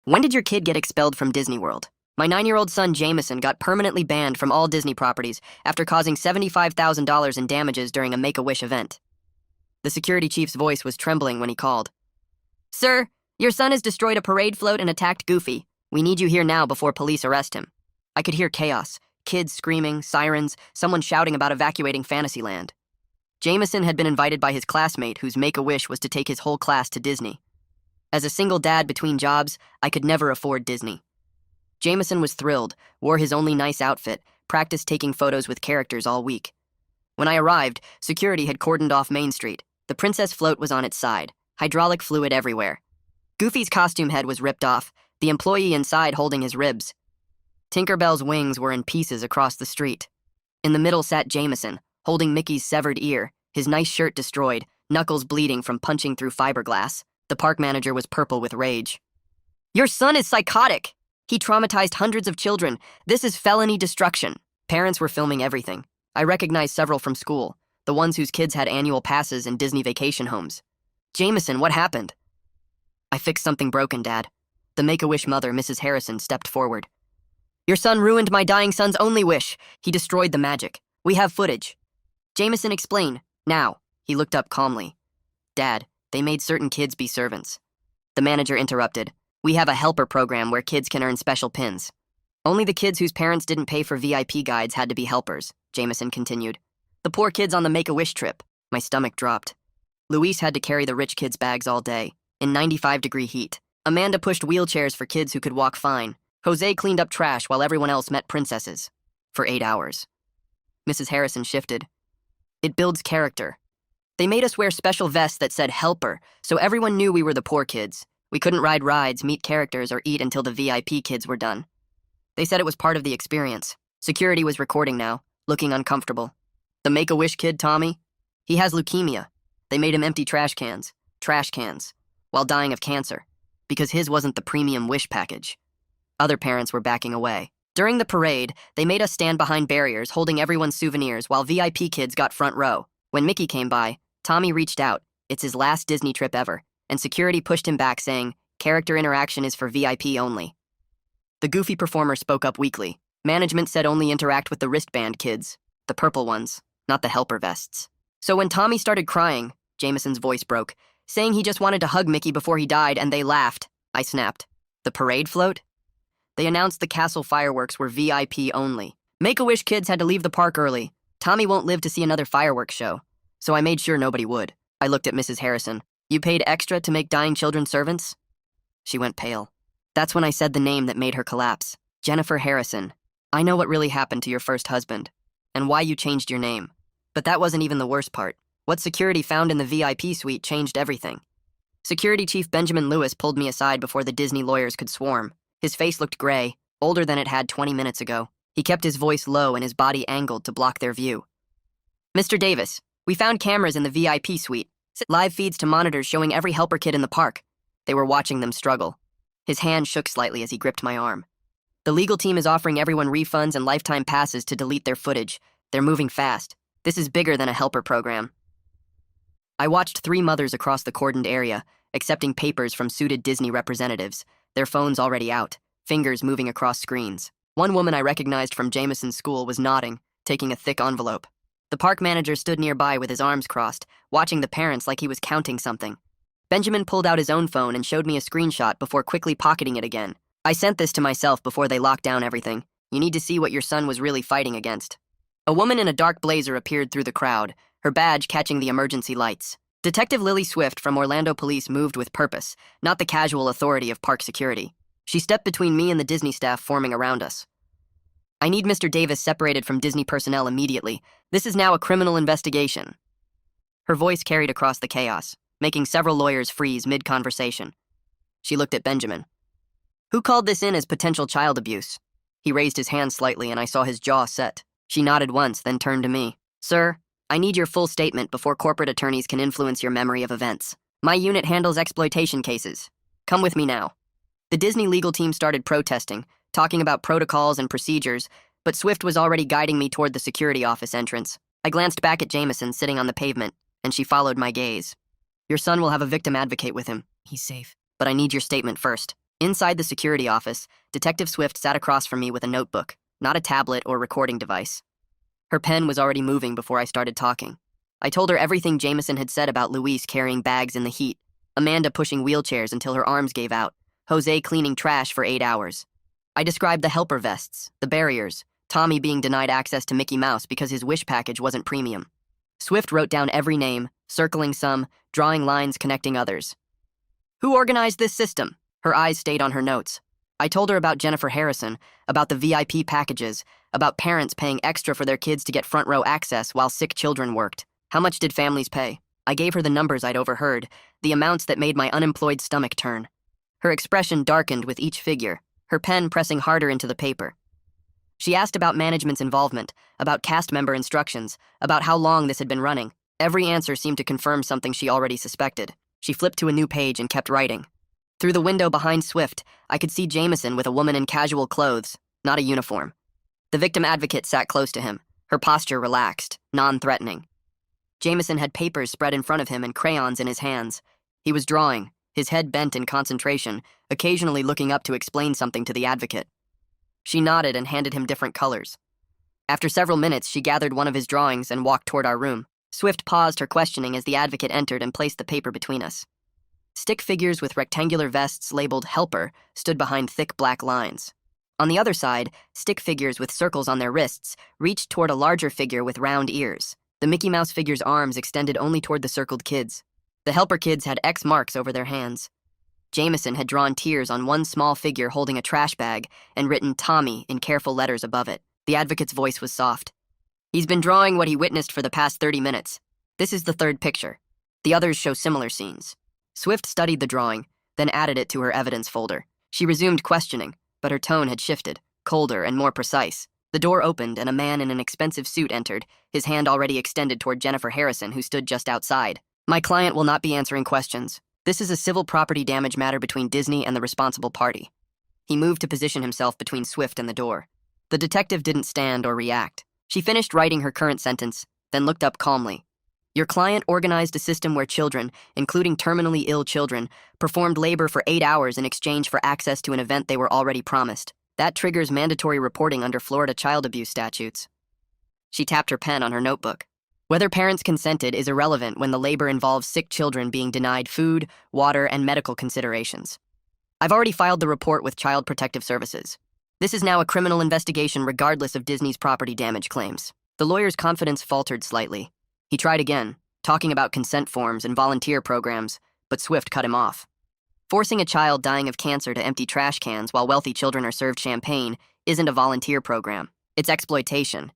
When did your kid get expelled from Disney World? My 9-year-old son Jameson got permanently banned from all Disney properties after causing $75,000 in damages during a Make-A-Wish event. The security chief's voice was trembling when he called. Sir, your son has destroyed a parade float and attacked Goofy. We need you here now before police arrest him. I could hear chaos, kids screaming, sirens, someone shouting about evacuating Fantasyland. Jameson had been invited by his classmate whose Make-A-Wish was to take his whole class to Disney. As a single dad between jobs, I could never afford Disney. Jameson was thrilled, wore his only nice outfit, practiced taking photos with characters all week. When I arrived, security had cordoned off Main Street. The princess float was on its side, hydraulic fluid everywhere. Goofy's costume head was ripped off, the employee inside holding his ribs. Tinkerbell's wings were in pieces across the street. In the middle sat Jameson, holding Mickey's severed ear, his nice shirt destroyed, knuckles bleeding from punching through fiberglass. The park manager was purple with rage. Your son is psychotic! He traumatized hundreds of children. This is felony destruction. Parents were filming everything. I recognized several from school, the ones whose kids had annual passes in Disney vacation homes. Jameson, what happened? I fixed something broken, Dad. The Make-A-Wish mother, Mrs. Harrison, stepped forward. Your son ruined my dying son's only wish. He destroyed the magic. We have footage. Jameson, explain. Now. He looked up calmly. Dad, they made certain kids be servants. The manager interrupted. We have a helper program where kids can earn special pins. Only the kids whose parents didn't pay for VIP guides had to be helpers, Jameson continued. The poor kids on the Make-A-Wish trip. My stomach dropped. Luis had to carry the rich kids' bags all day, in 95-degree heat. Amanda pushed wheelchairs for kids who could walk fine. Jose cleaned up trash while everyone else met princesses. For 8 hours. Mrs. Harrison shifted. It builds character. They made us wear special vests that said helper, so everyone knew we were the poor kids. We couldn't ride rides, meet characters, or eat until the VIP kids were done. They said it was part of the experience. Security was recording now, looking uncomfortable. The Make-A-Wish kid, Tommy? He has leukemia. They made him empty trash cans, while dying of cancer, because his wasn't the premium wish package. Other parents were backing away. During the parade, they made us stand behind barriers, holding everyone's souvenirs while VIP kids got front row. When Mickey came by, Tommy reached out. It's his last Disney trip ever. And security pushed him back, saying, character interaction is for VIP only. The Goofy performer spoke up weakly. Management said only interact with the wristband kids, the purple ones, not the helper vests. So when Tommy started crying, Jameson's voice broke, saying he just wanted to hug Mickey before he died, and they laughed. I snapped. The parade float? They announced the castle fireworks were VIP only. Make-A-Wish kids had to leave the park early. Tommy won't live to see another fireworks show. So I made sure nobody would. I looked at Mrs. Harrison. You paid extra to make dying children servants? She went pale. That's when I said the name that made her collapse. Jennifer Harrison. I know what really happened to your first husband, and why you changed your name. But that wasn't even the worst part. What security found in the VIP suite changed everything. Security Chief Benjamin Lewis pulled me aside before the Disney lawyers could swarm. His face looked gray, older than it had 20 minutes ago. He kept his voice low and his body angled to block their view. Mr. Davis, we found cameras in the VIP suite. Live feeds to monitors showing every helper kid in the park. They were watching them struggle. His hand shook slightly as he gripped my arm. The legal team is offering everyone refunds and lifetime passes to delete their footage. They're moving fast. This is bigger than a helper program. I watched 3 mothers across the cordoned area, accepting papers from suited Disney representatives, their phones already out, fingers moving across screens. One woman I recognized from Jameson's school was nodding, taking a thick envelope. The park manager stood nearby with his arms crossed, watching the parents like he was counting something. Benjamin pulled out his own phone and showed me a screenshot before quickly pocketing it again. I sent this to myself before they locked down everything. You need to see what your son was really fighting against. A woman in a dark blazer appeared through the crowd, her badge catching the emergency lights. Detective Lily Swift from Orlando Police moved with purpose, not the casual authority of park security. She stepped between me and the Disney staff forming around us. I need Mr. Davis separated from Disney personnel immediately. This is now a criminal investigation. Her voice carried across the chaos, making several lawyers freeze mid-conversation. She looked at Benjamin. Who called this in as potential child abuse? He raised his hand slightly and I saw his jaw set. She nodded once, then turned to me. Sir, I need your full statement before corporate attorneys can influence your memory of events. My unit handles exploitation cases. Come with me now. The Disney legal team started protesting, talking about protocols and procedures, but Swift was already guiding me toward the security office entrance. I glanced back at Jameson sitting on the pavement, and she followed my gaze. Your son will have a victim advocate with him. He's safe. But I need your statement first. Inside the security office, Detective Swift sat across from me with a notebook, not a tablet or recording device. Her pen was already moving before I started talking. I told her everything Jameson had said about Luis carrying bags in the heat, Amanda pushing wheelchairs until her arms gave out, Jose cleaning trash for 8 hours. I described the helper vests, the barriers, Tommy being denied access to Mickey Mouse because his wish package wasn't premium. Swift wrote down every name, circling some, drawing lines connecting others. Who organized this system? Her eyes stayed on her notes. I told her about Jennifer Harrison, about the VIP packages, about parents paying extra for their kids to get front row access while sick children worked. How much did families pay? I gave her the numbers I'd overheard, the amounts that made my unemployed stomach turn. Her expression darkened with each figure, her pen pressing harder into the paper. She asked about management's involvement, about cast member instructions, about how long this had been running. Every answer seemed to confirm something she already suspected. She flipped to a new page and kept writing. Through the window behind Swift, I could see Jameson with a woman in casual clothes, not a uniform. The victim advocate sat close to him, her posture relaxed, non-threatening. Jameson had papers spread in front of him and crayons in his hands. He was drawing, his head bent in concentration, occasionally looking up to explain something to the advocate. She nodded and handed him different colors. After several minutes, she gathered one of his drawings and walked toward our room. Swift paused her questioning as the advocate entered and placed the paper between us. Stick figures with rectangular vests labeled Helper stood behind thick black lines. On the other side, stick figures with circles on their wrists reached toward a larger figure with round ears. The Mickey Mouse figure's arms extended only toward the circled kids. The Helper kids had X marks over their hands. Jameson had drawn tears on one small figure holding a trash bag and written Tommy in careful letters above it. The advocate's voice was soft. He's been drawing what he witnessed for the past 30 minutes. This is the third picture. The others show similar scenes. Swift studied the drawing, then added it to her evidence folder. She resumed questioning, but her tone had shifted, colder and more precise. The door opened and a man in an expensive suit entered, his hand already extended toward Jennifer Harrison, who stood just outside. My client will not be answering questions. This is a civil property damage matter between Disney and the responsible party. He moved to position himself between Swift and the door. The detective didn't stand or react. She finished writing her current sentence, then looked up calmly. Your client organized a system where children, including terminally ill children, performed labor for 8 hours in exchange for access to an event they were already promised. That triggers mandatory reporting under Florida child abuse statutes. She tapped her pen on her notebook. Whether parents consented is irrelevant when the labor involves sick children being denied food, water, and medical considerations. I've already filed the report with Child Protective Services. This is now a criminal investigation regardless of Disney's property damage claims. The lawyer's confidence faltered slightly. He tried again, talking about consent forms and volunteer programs, but Swift cut him off. Forcing a child dying of cancer to empty trash cans while wealthy children are served champagne isn't a volunteer program. It's exploitation.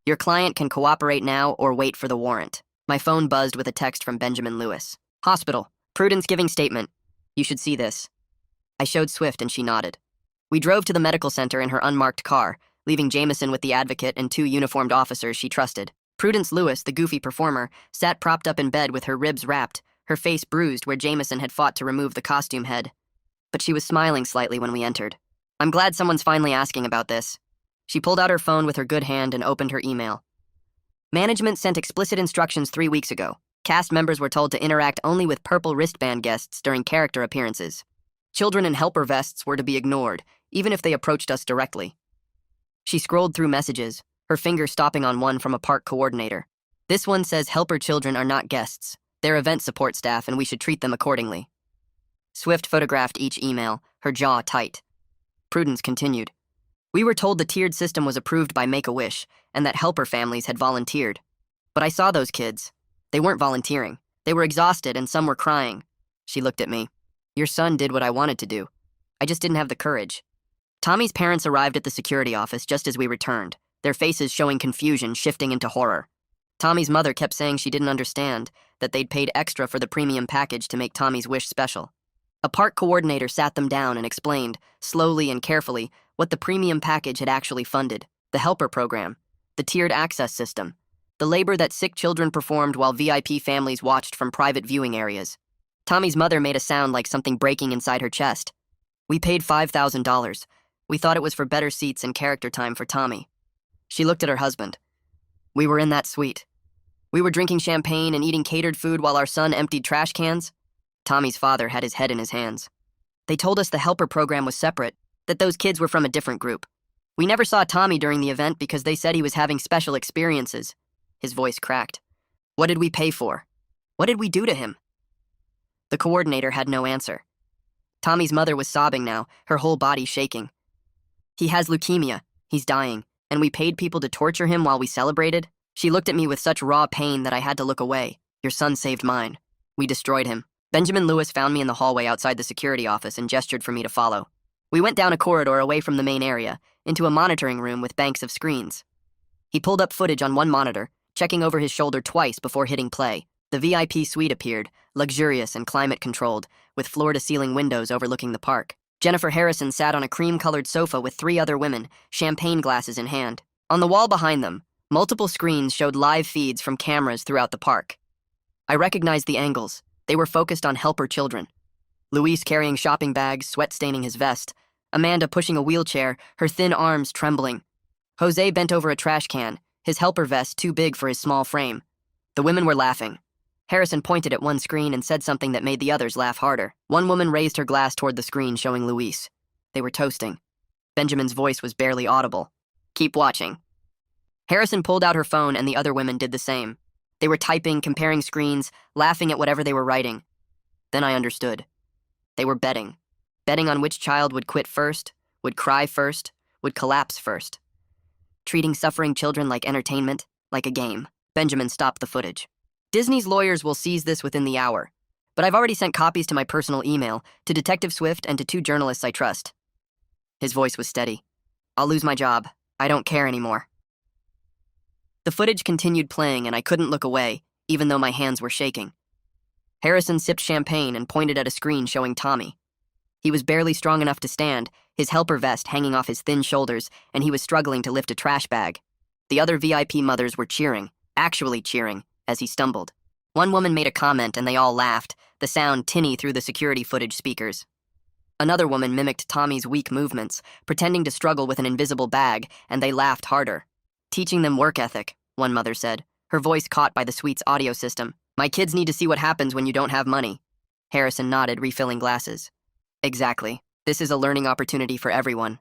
Your client can cooperate now or wait for the warrant. My phone buzzed with a text from Benjamin Lewis. Hospital. Prudence giving statement. You should see this. I showed Swift and she nodded. We drove to the medical center in her unmarked car, leaving Jameson with the advocate and 2 uniformed officers she trusted. Prudence Lewis, the goofy performer, sat propped up in bed with her ribs wrapped, her face bruised where Jameson had fought to remove the costume head. But she was smiling slightly when we entered. I'm glad someone's finally asking about this. She pulled out her phone with her good hand and opened her email. Management sent explicit instructions 3 weeks ago. Cast members were told to interact only with purple wristband guests during character appearances. Children in helper vests were to be ignored, even if they approached us directly. She scrolled through messages, her finger stopping on one from a park coordinator. This one says helper children are not guests. They're event support staff and we should treat them accordingly. Swift photographed each email, her jaw tight. Prudence continued. We were told the tiered system was approved by Make-A-Wish and that helper families had volunteered. But I saw those kids. They weren't volunteering. They were exhausted and some were crying. She looked at me. Your son did what I wanted to do. I just didn't have the courage. Tommy's parents arrived at the security office just as we returned, their faces showing confusion shifting into horror. Tommy's mother kept saying she didn't understand, that they'd paid extra for the premium package to make Tommy's wish special. A park coordinator sat them down and explained, slowly and carefully, what the premium package had actually funded: the helper program, the tiered access system, the labor that sick children performed while VIP families watched from private viewing areas. Tommy's mother made a sound like something breaking inside her chest. We paid $5,000. We thought it was for better seats and character time for Tommy. She looked at her husband. We were in that suite. We were drinking champagne and eating catered food while our son emptied trash cans. Tommy's father had his head in his hands. They told us the helper program was separate, that those kids were from a different group. We never saw Tommy during the event because they said he was having special experiences. His voice cracked. What did we pay for? What did we do to him? The coordinator had no answer. Tommy's mother was sobbing now, her whole body shaking. He has leukemia. He's dying. And we paid people to torture him while we celebrated? She looked at me with such raw pain that I had to look away. Your son saved mine. We destroyed him. Benjamin Lewis found me in the hallway outside the security office and gestured for me to follow. We went down a corridor away from the main area, into a monitoring room with banks of screens. He pulled up footage on one monitor, checking over his shoulder twice before hitting play. The VIP suite appeared, luxurious and climate-controlled, with floor-to-ceiling windows overlooking the park. Jennifer Harrison sat on a cream-colored sofa with 3 other women, champagne glasses in hand. On the wall behind them, multiple screens showed live feeds from cameras throughout the park. I recognized the angles. They were focused on helper children. Luis carrying shopping bags, sweat-staining his vest. Amanda pushing a wheelchair, her thin arms trembling. Jose bent over a trash can, his helper vest too big for his small frame. The women were laughing. Harrison pointed at one screen and said something that made the others laugh harder. One woman raised her glass toward the screen showing Luis. They were toasting. Benjamin's voice was barely audible. Keep watching. Harrison pulled out her phone and the other women did the same. They were typing, comparing screens, laughing at whatever they were writing. Then I understood. They were betting. Betting on which child would quit first, would cry first, would collapse first. Treating suffering children like entertainment, like a game. Benjamin stopped the footage. Disney's lawyers will seize this within the hour, but I've already sent copies to my personal email, to Detective Swift and to 2 journalists I trust. His voice was steady. I'll lose my job. I don't care anymore. The footage continued playing and I couldn't look away, even though my hands were shaking. Harrison sipped champagne and pointed at a screen showing Tommy. He was barely strong enough to stand, his helper vest hanging off his thin shoulders, and he was struggling to lift a trash bag. The other VIP mothers were cheering, actually cheering, as he stumbled. One woman made a comment and they all laughed, the sound tinny through the security footage speakers. Another woman mimicked Tommy's weak movements, pretending to struggle with an invisible bag, and they laughed harder. Teaching them work ethic, one mother said, her voice caught by the suite's audio system. My kids need to see what happens when you don't have money. Harrison nodded, refilling glasses. Exactly. This is a learning opportunity for everyone.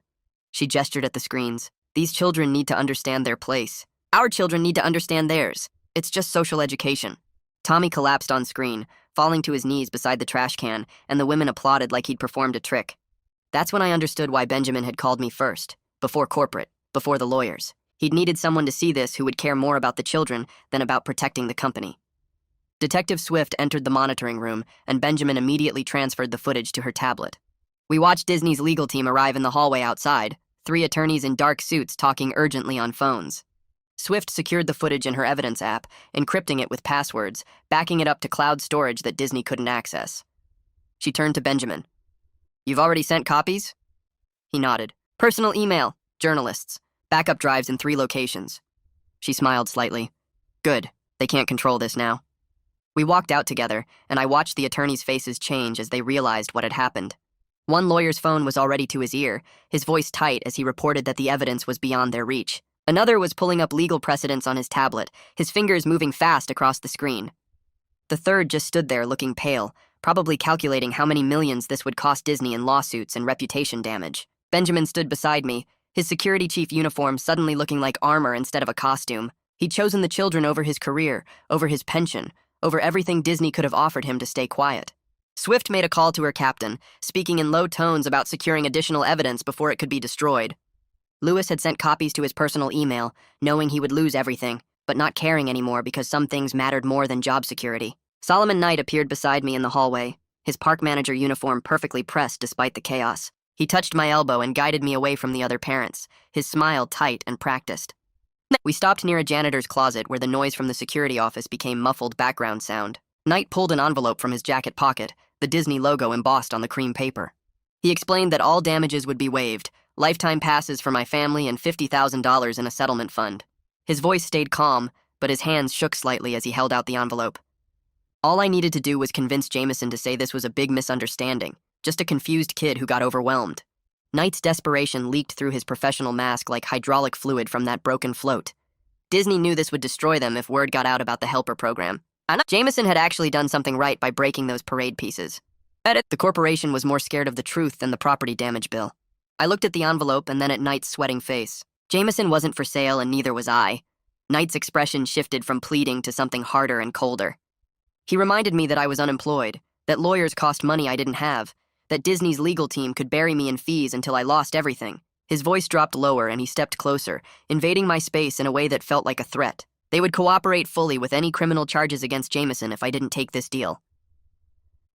She gestured at the screens. These children need to understand their place. Our children need to understand theirs. It's just social education. Tommy collapsed on screen, falling to his knees beside the trash can, and the women applauded like he'd performed a trick. That's when I understood why Benjamin had called me first, before corporate, before the lawyers. He'd needed someone to see this who would care more about the children than about protecting the company. Detective Swift entered the monitoring room, and Benjamin immediately transferred the footage to her tablet. We watched Disney's legal team arrive in the hallway outside, 3 attorneys in dark suits talking urgently on phones. Swift secured the footage in her evidence app, encrypting it with passwords, backing it up to cloud storage that Disney couldn't access. She turned to Benjamin. You've already sent copies? He nodded. Personal email, journalists, backup drives in 3 locations. She smiled slightly. Good, they can't control this now. We walked out together, and I watched the attorneys' faces change as they realized what had happened. One lawyer's phone was already to his ear, his voice tight as he reported that the evidence was beyond their reach. Another was pulling up legal precedents on his tablet, his fingers moving fast across the screen. The third just stood there looking pale, probably calculating how many millions this would cost Disney in lawsuits and reputation damage. Benjamin stood beside me, his security chief uniform suddenly looking like armor instead of a costume. He'd chosen the children over his career, over his pension, over everything Disney could have offered him to stay quiet. Swift made a call to her captain, speaking in low tones about securing additional evidence before it could be destroyed. Lewis had sent copies to his personal email, knowing he would lose everything, but not caring anymore because some things mattered more than job security. Solomon Knight appeared beside me in the hallway, his park manager uniform perfectly pressed despite the chaos. He touched my elbow and guided me away from the other parents, his smile tight and practiced. We stopped near a janitor's closet where the noise from the security office became muffled background sound. Knight pulled an envelope from his jacket pocket, the Disney logo embossed on the cream paper. He explained that all damages would be waived, lifetime passes for my family and $50,000 in a settlement fund. His voice stayed calm, but his hands shook slightly as he held out the envelope. All I needed to do was convince Jameson to say this was a big misunderstanding, just a confused kid who got overwhelmed. Knight's desperation leaked through his professional mask like hydraulic fluid from that broken float. Disney knew this would destroy them if word got out about the helper program. Jameson had actually done something right by breaking those parade pieces. Edit. The corporation was more scared of the truth than the property damage bill. I looked at the envelope and then at Knight's sweating face. Jameson wasn't for sale and neither was I. Knight's expression shifted from pleading to something harder and colder. He reminded me that I was unemployed, that lawyers cost money I didn't have, that Disney's legal team could bury me in fees until I lost everything. His voice dropped lower and he stepped closer, invading my space in a way that felt like a threat. They would cooperate fully with any criminal charges against Jameson if I didn't take this deal.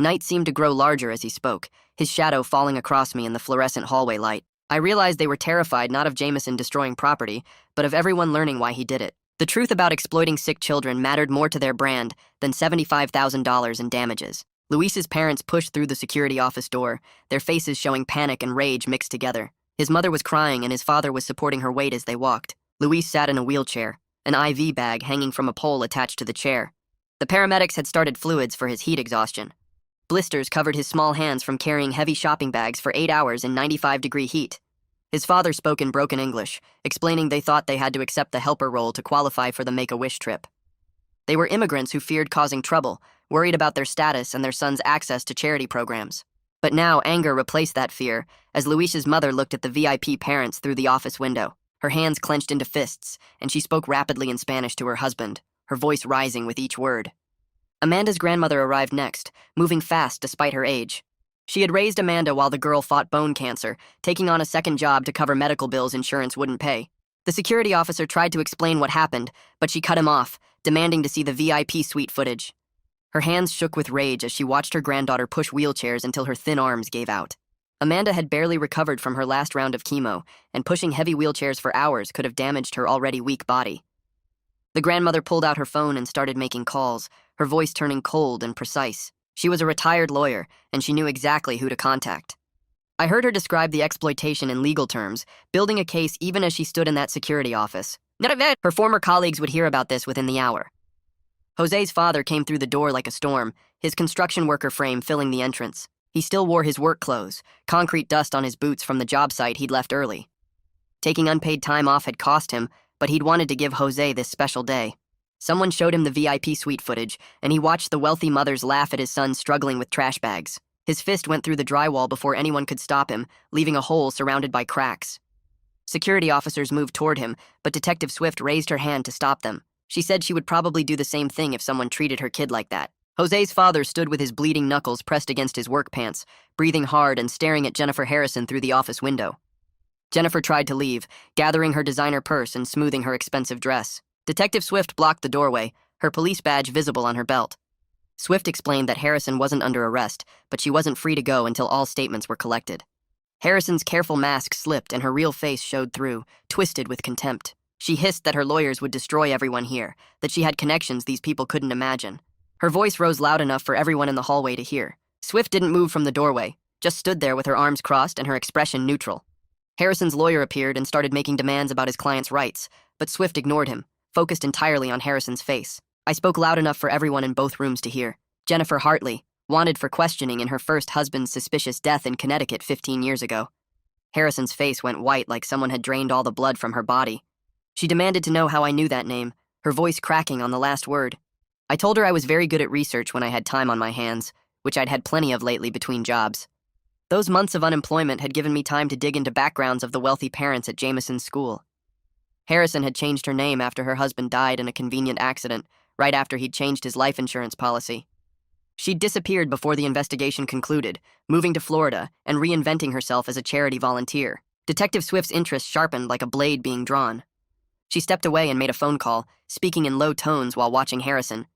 Knight seemed to grow larger as he spoke, his shadow falling across me in the fluorescent hallway light. I realized they were terrified not of Jameson destroying property, but of everyone learning why he did it. The truth about exploiting sick children mattered more to their brand than $75,000 in damages. Luis's parents pushed through the security office door, their faces showing panic and rage mixed together. His mother was crying and his father was supporting her weight as they walked. Luis sat in a wheelchair, an IV bag hanging from a pole attached to the chair. The paramedics had started fluids for his heat exhaustion. Blisters covered his small hands from carrying heavy shopping bags for 8 hours in 95-degree heat. His father spoke in broken English, explaining they thought they had to accept the helper role to qualify for the Make-A-Wish trip. They were immigrants who feared causing trouble, worried about their status and their son's access to charity programs. But now anger replaced that fear as Luis's mother looked at the VIP parents through the office window. Her hands clenched into fists, and she spoke rapidly in Spanish to her husband, her voice rising with each word. Amanda's grandmother arrived next, moving fast despite her age. She had raised Amanda while the girl fought bone cancer, taking on a second job to cover medical bills insurance wouldn't pay. The security officer tried to explain what happened, but she cut him off, demanding to see the VIP suite footage. Her hands shook with rage as she watched her granddaughter push wheelchairs until her thin arms gave out. Amanda had barely recovered from her last round of chemo, and pushing heavy wheelchairs for hours could have damaged her already weak body. The grandmother pulled out her phone and started making calls, her voice turning cold and precise. She was a retired lawyer, and she knew exactly who to contact. I heard her describe the exploitation in legal terms, building a case even as she stood in that security office. Her former colleagues would hear about this within the hour. Jose's father came through the door like a storm, his construction worker frame filling the entrance. He still wore his work clothes, concrete dust on his boots from the job site he'd left early. Taking unpaid time off had cost him, but he'd wanted to give Jose this special day. Someone showed him the VIP suite footage, and he watched the wealthy mothers laugh at his son struggling with trash bags. His fist went through the drywall before anyone could stop him, leaving a hole surrounded by cracks. Security officers moved toward him, but Detective Swift raised her hand to stop them. She said she would probably do the same thing if someone treated her kid like that. Jose's father stood with his bleeding knuckles pressed against his work pants, breathing hard and staring at Jennifer Harrison through the office window. Jennifer tried to leave, gathering her designer purse and smoothing her expensive dress. Detective Swift blocked the doorway, her police badge visible on her belt. Swift explained that Harrison wasn't under arrest, but she wasn't free to go until all statements were collected. Harrison's careful mask slipped and her real face showed through, twisted with contempt. She hissed that her lawyers would destroy everyone here, that she had connections these people couldn't imagine. Her voice rose loud enough for everyone in the hallway to hear. Swift didn't move from the doorway, just stood there with her arms crossed and her expression neutral. Harrison's lawyer appeared and started making demands about his client's rights, but Swift ignored him, focused entirely on Harrison's face. I spoke loud enough for everyone in both rooms to hear. Jennifer Hartley, wanted for questioning in her first husband's suspicious death in Connecticut 15 years ago. Harrison's face went white like someone had drained all the blood from her body. She demanded to know how I knew that name, her voice cracking on the last word. I told her I was very good at research when I had time on my hands, which I'd had plenty of lately between jobs. Those months of unemployment had given me time to dig into backgrounds of the wealthy parents at Jameson's school. Harrison had changed her name after her husband died in a convenient accident, right after he'd changed his life insurance policy. She'd disappeared before the investigation concluded, moving to Florida and reinventing herself as a charity volunteer. Detective Swift's interest sharpened like a blade being drawn. She stepped away and made a phone call, speaking in low tones while watching Harrison.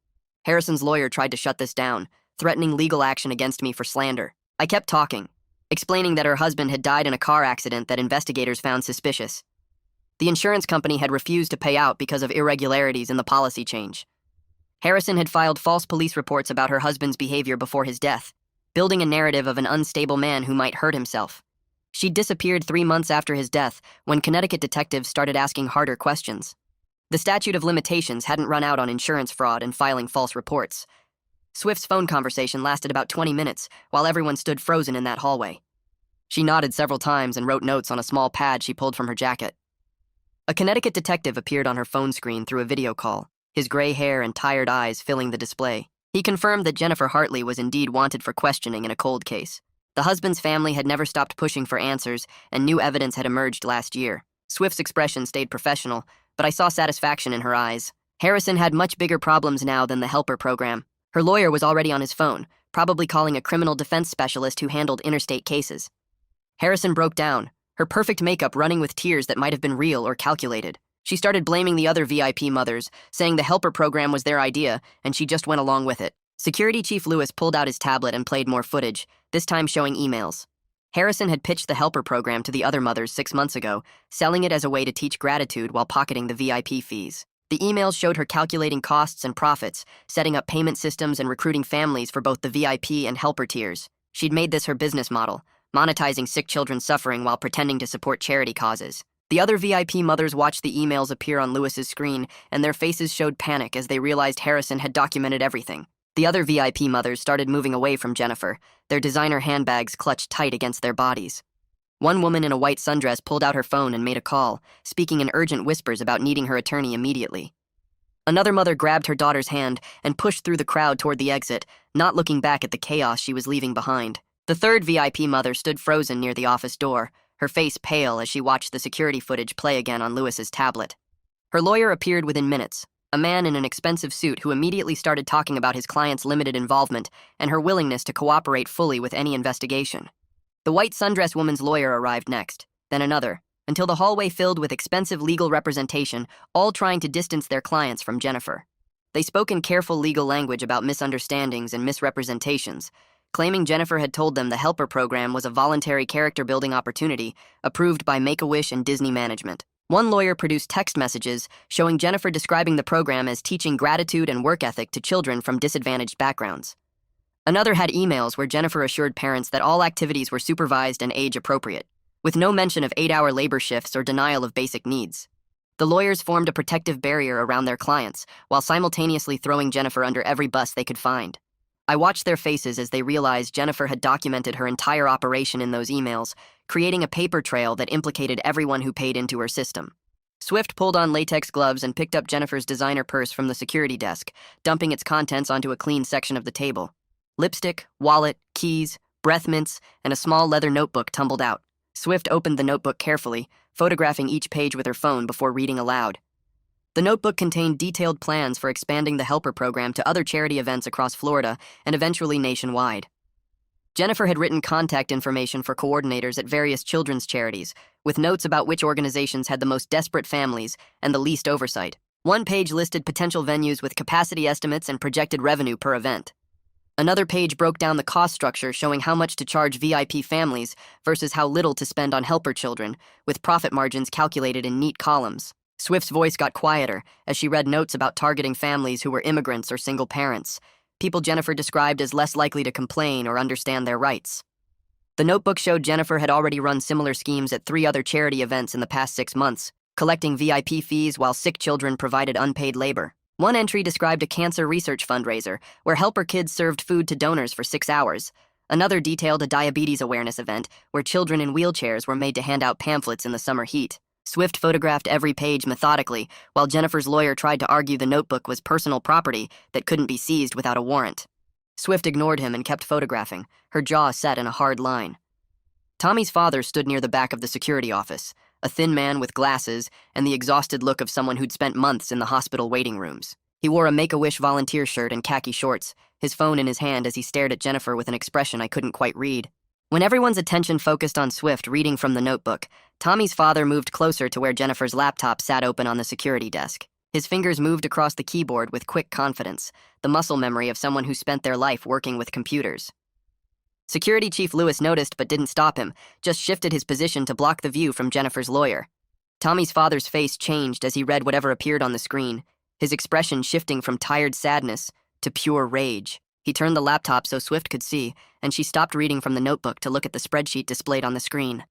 Harrison's lawyer tried to shut this down, threatening legal action against me for slander. I kept talking, explaining that her husband had died in a car accident that investigators found suspicious. The insurance company had refused to pay out because of irregularities in the policy change. Harrison had filed false police reports about her husband's behavior before his death, building a narrative of an unstable man who might hurt himself. She'd disappeared 3 months after his death when Connecticut detectives started asking harder questions. The statute of limitations hadn't run out on insurance fraud and filing false reports. Swift's phone conversation lasted about 20 minutes while everyone stood frozen in that hallway. She nodded several times and wrote notes on a small pad she pulled from her jacket. A Connecticut detective appeared on her phone screen through a video call, his gray hair and tired eyes filling the display. He confirmed that Jennifer Hartley was indeed wanted for questioning in a cold case. The husband's family had never stopped pushing for answers, and new evidence had emerged last year. Swift's expression stayed professional, but I saw satisfaction in her eyes. Harrison had much bigger problems now than the helper program. Her lawyer was already on his phone, probably calling a criminal defense specialist who handled interstate cases. Harrison broke down, her perfect makeup running with tears that might have been real or calculated. She started blaming the other VIP mothers, saying the helper program was their idea, and she just went along with it. Security Chief Lewis pulled out his tablet and played more footage, this time showing emails. Harrison had pitched the helper program to the other mothers 6 months ago, selling it as a way to teach gratitude while pocketing the VIP fees. The emails showed her calculating costs and profits, setting up payment systems and recruiting families for both the VIP and helper tiers. She'd made this her business model, monetizing sick children's suffering while pretending to support charity causes. The other VIP mothers watched the emails appear on Lewis's screen, and their faces showed panic as they realized Harrison had documented everything. The other VIP mothers started moving away from Jennifer, their designer handbags clutched tight against their bodies. One woman in a white sundress pulled out her phone and made a call, speaking in urgent whispers about needing her attorney immediately. Another mother grabbed her daughter's hand and pushed through the crowd toward the exit, not looking back at the chaos she was leaving behind. The third VIP mother stood frozen near the office door, her face pale as she watched the security footage play again on Lewis's tablet. Her lawyer appeared within minutes, a man in an expensive suit who immediately started talking about his client's limited involvement and her willingness to cooperate fully with any investigation. The white sundress woman's lawyer arrived next, then another, until the hallway filled with expensive legal representation, all trying to distance their clients from Jennifer. They spoke in careful legal language about misunderstandings and misrepresentations, claiming Jennifer had told them the helper program was a voluntary character-building opportunity approved by Make-A-Wish and Disney management. One lawyer produced text messages showing Jennifer describing the program as teaching gratitude and work ethic to children from disadvantaged backgrounds. Another had emails where Jennifer assured parents that all activities were supervised and age-appropriate, with no mention of 8-hour labor shifts or denial of basic needs. The lawyers formed a protective barrier around their clients, while simultaneously throwing Jennifer under every bus they could find. I watched their faces as they realized Jennifer had documented her entire operation in those emails, creating a paper trail that implicated everyone who paid into her system. Swift pulled on latex gloves and picked up Jennifer's designer purse from the security desk, dumping its contents onto a clean section of the table. Lipstick, wallet, keys, breath mints, and a small leather notebook tumbled out. Swift opened the notebook carefully, photographing each page with her phone before reading aloud. The notebook contained detailed plans for expanding the helper program to other charity events across Florida and eventually nationwide. Jennifer had written contact information for coordinators at various children's charities, with notes about which organizations had the most desperate families and the least oversight. One page listed potential venues with capacity estimates and projected revenue per event. Another page broke down the cost structure, showing how much to charge VIP families versus how little to spend on helper children, with profit margins calculated in neat columns. Swift's voice got quieter as she read notes about targeting families who were immigrants or single parents, people Jennifer described as less likely to complain or understand their rights. The notebook showed Jennifer had already run similar schemes at 3 other charity events in the past 6 months, collecting VIP fees while sick children provided unpaid labor. One entry described a cancer research fundraiser where helper kids served food to donors for 6 hours. Another detailed a diabetes awareness event where children in wheelchairs were made to hand out pamphlets in the summer heat. Swift photographed every page methodically, while Jennifer's lawyer tried to argue the notebook was personal property that couldn't be seized without a warrant. Swift ignored him and kept photographing, her jaw set in a hard line. Tommy's father stood near the back of the security office, a thin man with glasses and the exhausted look of someone who'd spent months in the hospital waiting rooms. He wore a Make-A-Wish volunteer shirt and khaki shorts, his phone in his hand as he stared at Jennifer with an expression I couldn't quite read. When everyone's attention focused on Swift reading from the notebook, Tommy's father moved closer to where Jennifer's laptop sat open on the security desk. His fingers moved across the keyboard with quick confidence, the muscle memory of someone who spent their life working with computers. Security Chief Lewis noticed but didn't stop him, just shifted his position to block the view from Jennifer's lawyer. Tommy's father's face changed as he read whatever appeared on the screen, his expression shifting from tired sadness to pure rage. He turned the laptop so Swift could see, and she stopped reading from the notebook to look at the spreadsheet displayed on the screen.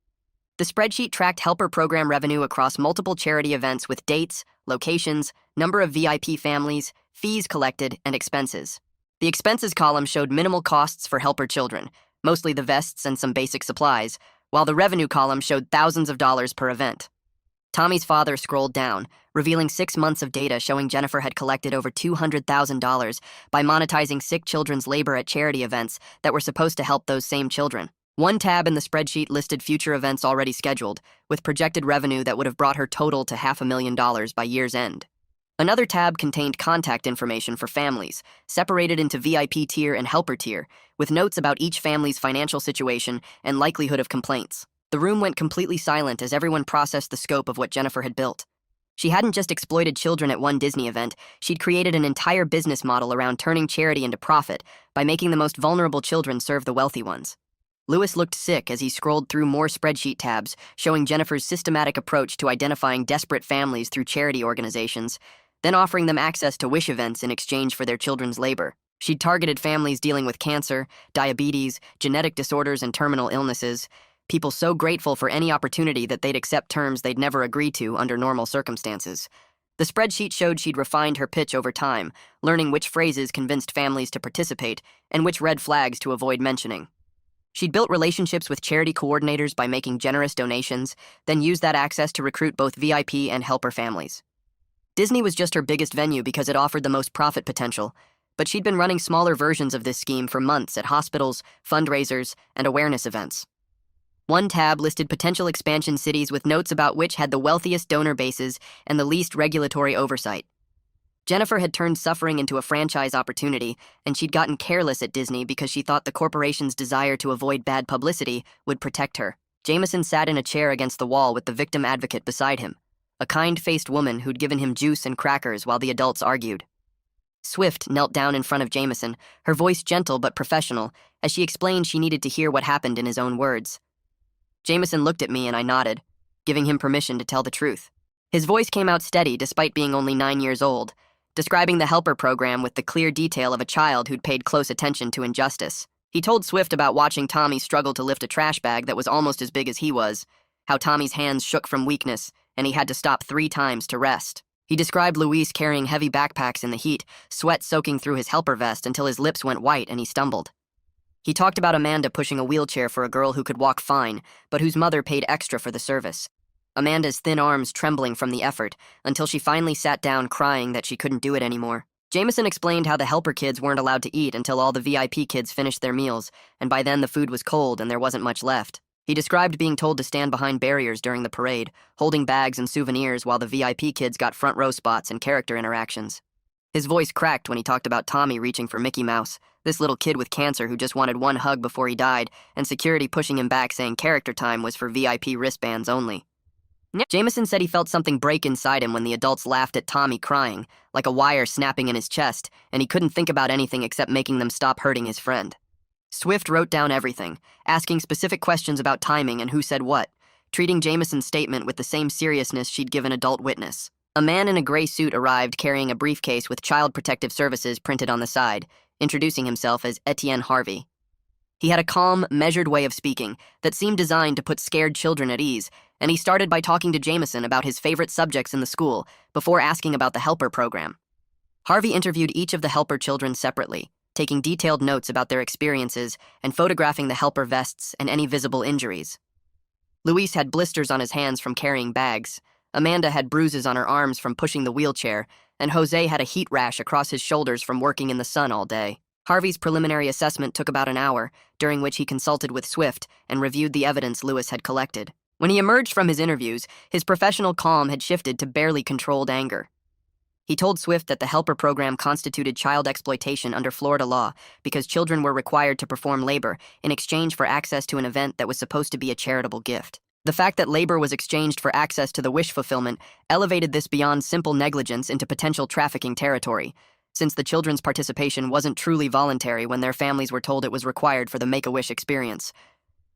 The spreadsheet tracked helper program revenue across multiple charity events with dates, locations, number of VIP families, fees collected, and expenses. The expenses column showed minimal costs for helper children, mostly the vests and some basic supplies, while the revenue column showed thousands of dollars per event. Tommy's father scrolled down, revealing 6 months of data showing Jennifer had collected over $200,000 by monetizing sick children's labor at charity events that were supposed to help those same children. One tab in the spreadsheet listed future events already scheduled, with projected revenue that would have brought her total to $500,000 by year's end. Another tab contained contact information for families, separated into VIP tier and helper tier, with notes about each family's financial situation and likelihood of complaints. The room went completely silent as everyone processed the scope of what Jennifer had built. She hadn't just exploited children at one Disney event, she'd created an entire business model around turning charity into profit by making the most vulnerable children serve the wealthy ones. Lewis looked sick as he scrolled through more spreadsheet tabs, showing Jennifer's systematic approach to identifying desperate families through charity organizations, then offering them access to wish events in exchange for their children's labor. She'd targeted families dealing with cancer, diabetes, genetic disorders, and terminal illnesses, people so grateful for any opportunity that they'd accept terms they'd never agree to under normal circumstances. The spreadsheet showed she'd refined her pitch over time, learning which phrases convinced families to participate and which red flags to avoid mentioning. She'd built relationships with charity coordinators by making generous donations, then used that access to recruit both VIP and helper families. Disney was just her biggest venue because it offered the most profit potential, but she'd been running smaller versions of this scheme for months at hospitals, fundraisers, and awareness events. One tab listed potential expansion cities with notes about which had the wealthiest donor bases and the least regulatory oversight. Jennifer had turned suffering into a franchise opportunity, and she'd gotten careless at Disney because she thought the corporation's desire to avoid bad publicity would protect her. Jameson sat in a chair against the wall with the victim advocate beside him, a kind-faced woman who'd given him juice and crackers while the adults argued. Swift knelt down in front of Jameson, her voice gentle but professional, as she explained she needed to hear what happened in his own words. Jameson looked at me and I nodded, giving him permission to tell the truth. His voice came out steady despite being only 9 years old, describing the helper program with the clear detail of a child who'd paid close attention to injustice. He told Swift about watching Tommy struggle to lift a trash bag that was almost as big as he was, how Tommy's hands shook from weakness, and he had to stop 3 times to rest. He described Luis carrying heavy backpacks in the heat, sweat soaking through his helper vest until his lips went white and he stumbled. He talked about Amanda pushing a wheelchair for a girl who could walk fine, but whose mother paid extra for the service. Amanda's thin arms trembling from the effort, until she finally sat down crying that she couldn't do it anymore. Jameson explained how the helper kids weren't allowed to eat until all the VIP kids finished their meals, and by then the food was cold and there wasn't much left. He described being told to stand behind barriers during the parade, holding bags and souvenirs while the VIP kids got front row spots and character interactions. His voice cracked when he talked about Tommy reaching for Mickey Mouse, this little kid with cancer who just wanted one hug before he died, and security pushing him back saying character time was for VIP wristbands only. Jameson said he felt something break inside him when the adults laughed at Tommy crying, like a wire snapping in his chest, and he couldn't think about anything except making them stop hurting his friend. Swift wrote down everything, asking specific questions about timing and who said what, treating Jameson's statement with the same seriousness she'd given adult witness. A man in a gray suit arrived carrying a briefcase with Child Protective Services printed on the side, introducing himself as Etienne Harvey. He had a calm, measured way of speaking that seemed designed to put scared children at ease, and he started by talking to Jameson about his favorite subjects in the school before asking about the helper program. Harvey interviewed each of the helper children separately, taking detailed notes about their experiences and photographing the helper vests and any visible injuries. Luis had blisters on his hands from carrying bags, Amanda had bruises on her arms from pushing the wheelchair, and Jose had a heat rash across his shoulders from working in the sun all day. Harvey's preliminary assessment took about an hour, during which he consulted with Swift and reviewed the evidence Lewis had collected. When he emerged from his interviews, his professional calm had shifted to barely controlled anger. He told Swift that the helper program constituted child exploitation under Florida law because children were required to perform labor in exchange for access to an event that was supposed to be a charitable gift. The fact that labor was exchanged for access to the wish fulfillment elevated this beyond simple negligence into potential trafficking territory, since the children's participation wasn't truly voluntary when their families were told it was required for the Make-A-Wish experience.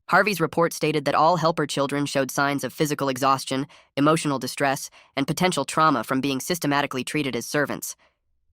Harvey's report stated that all helper children showed signs of physical exhaustion, emotional distress, and potential trauma from being systematically treated as servants.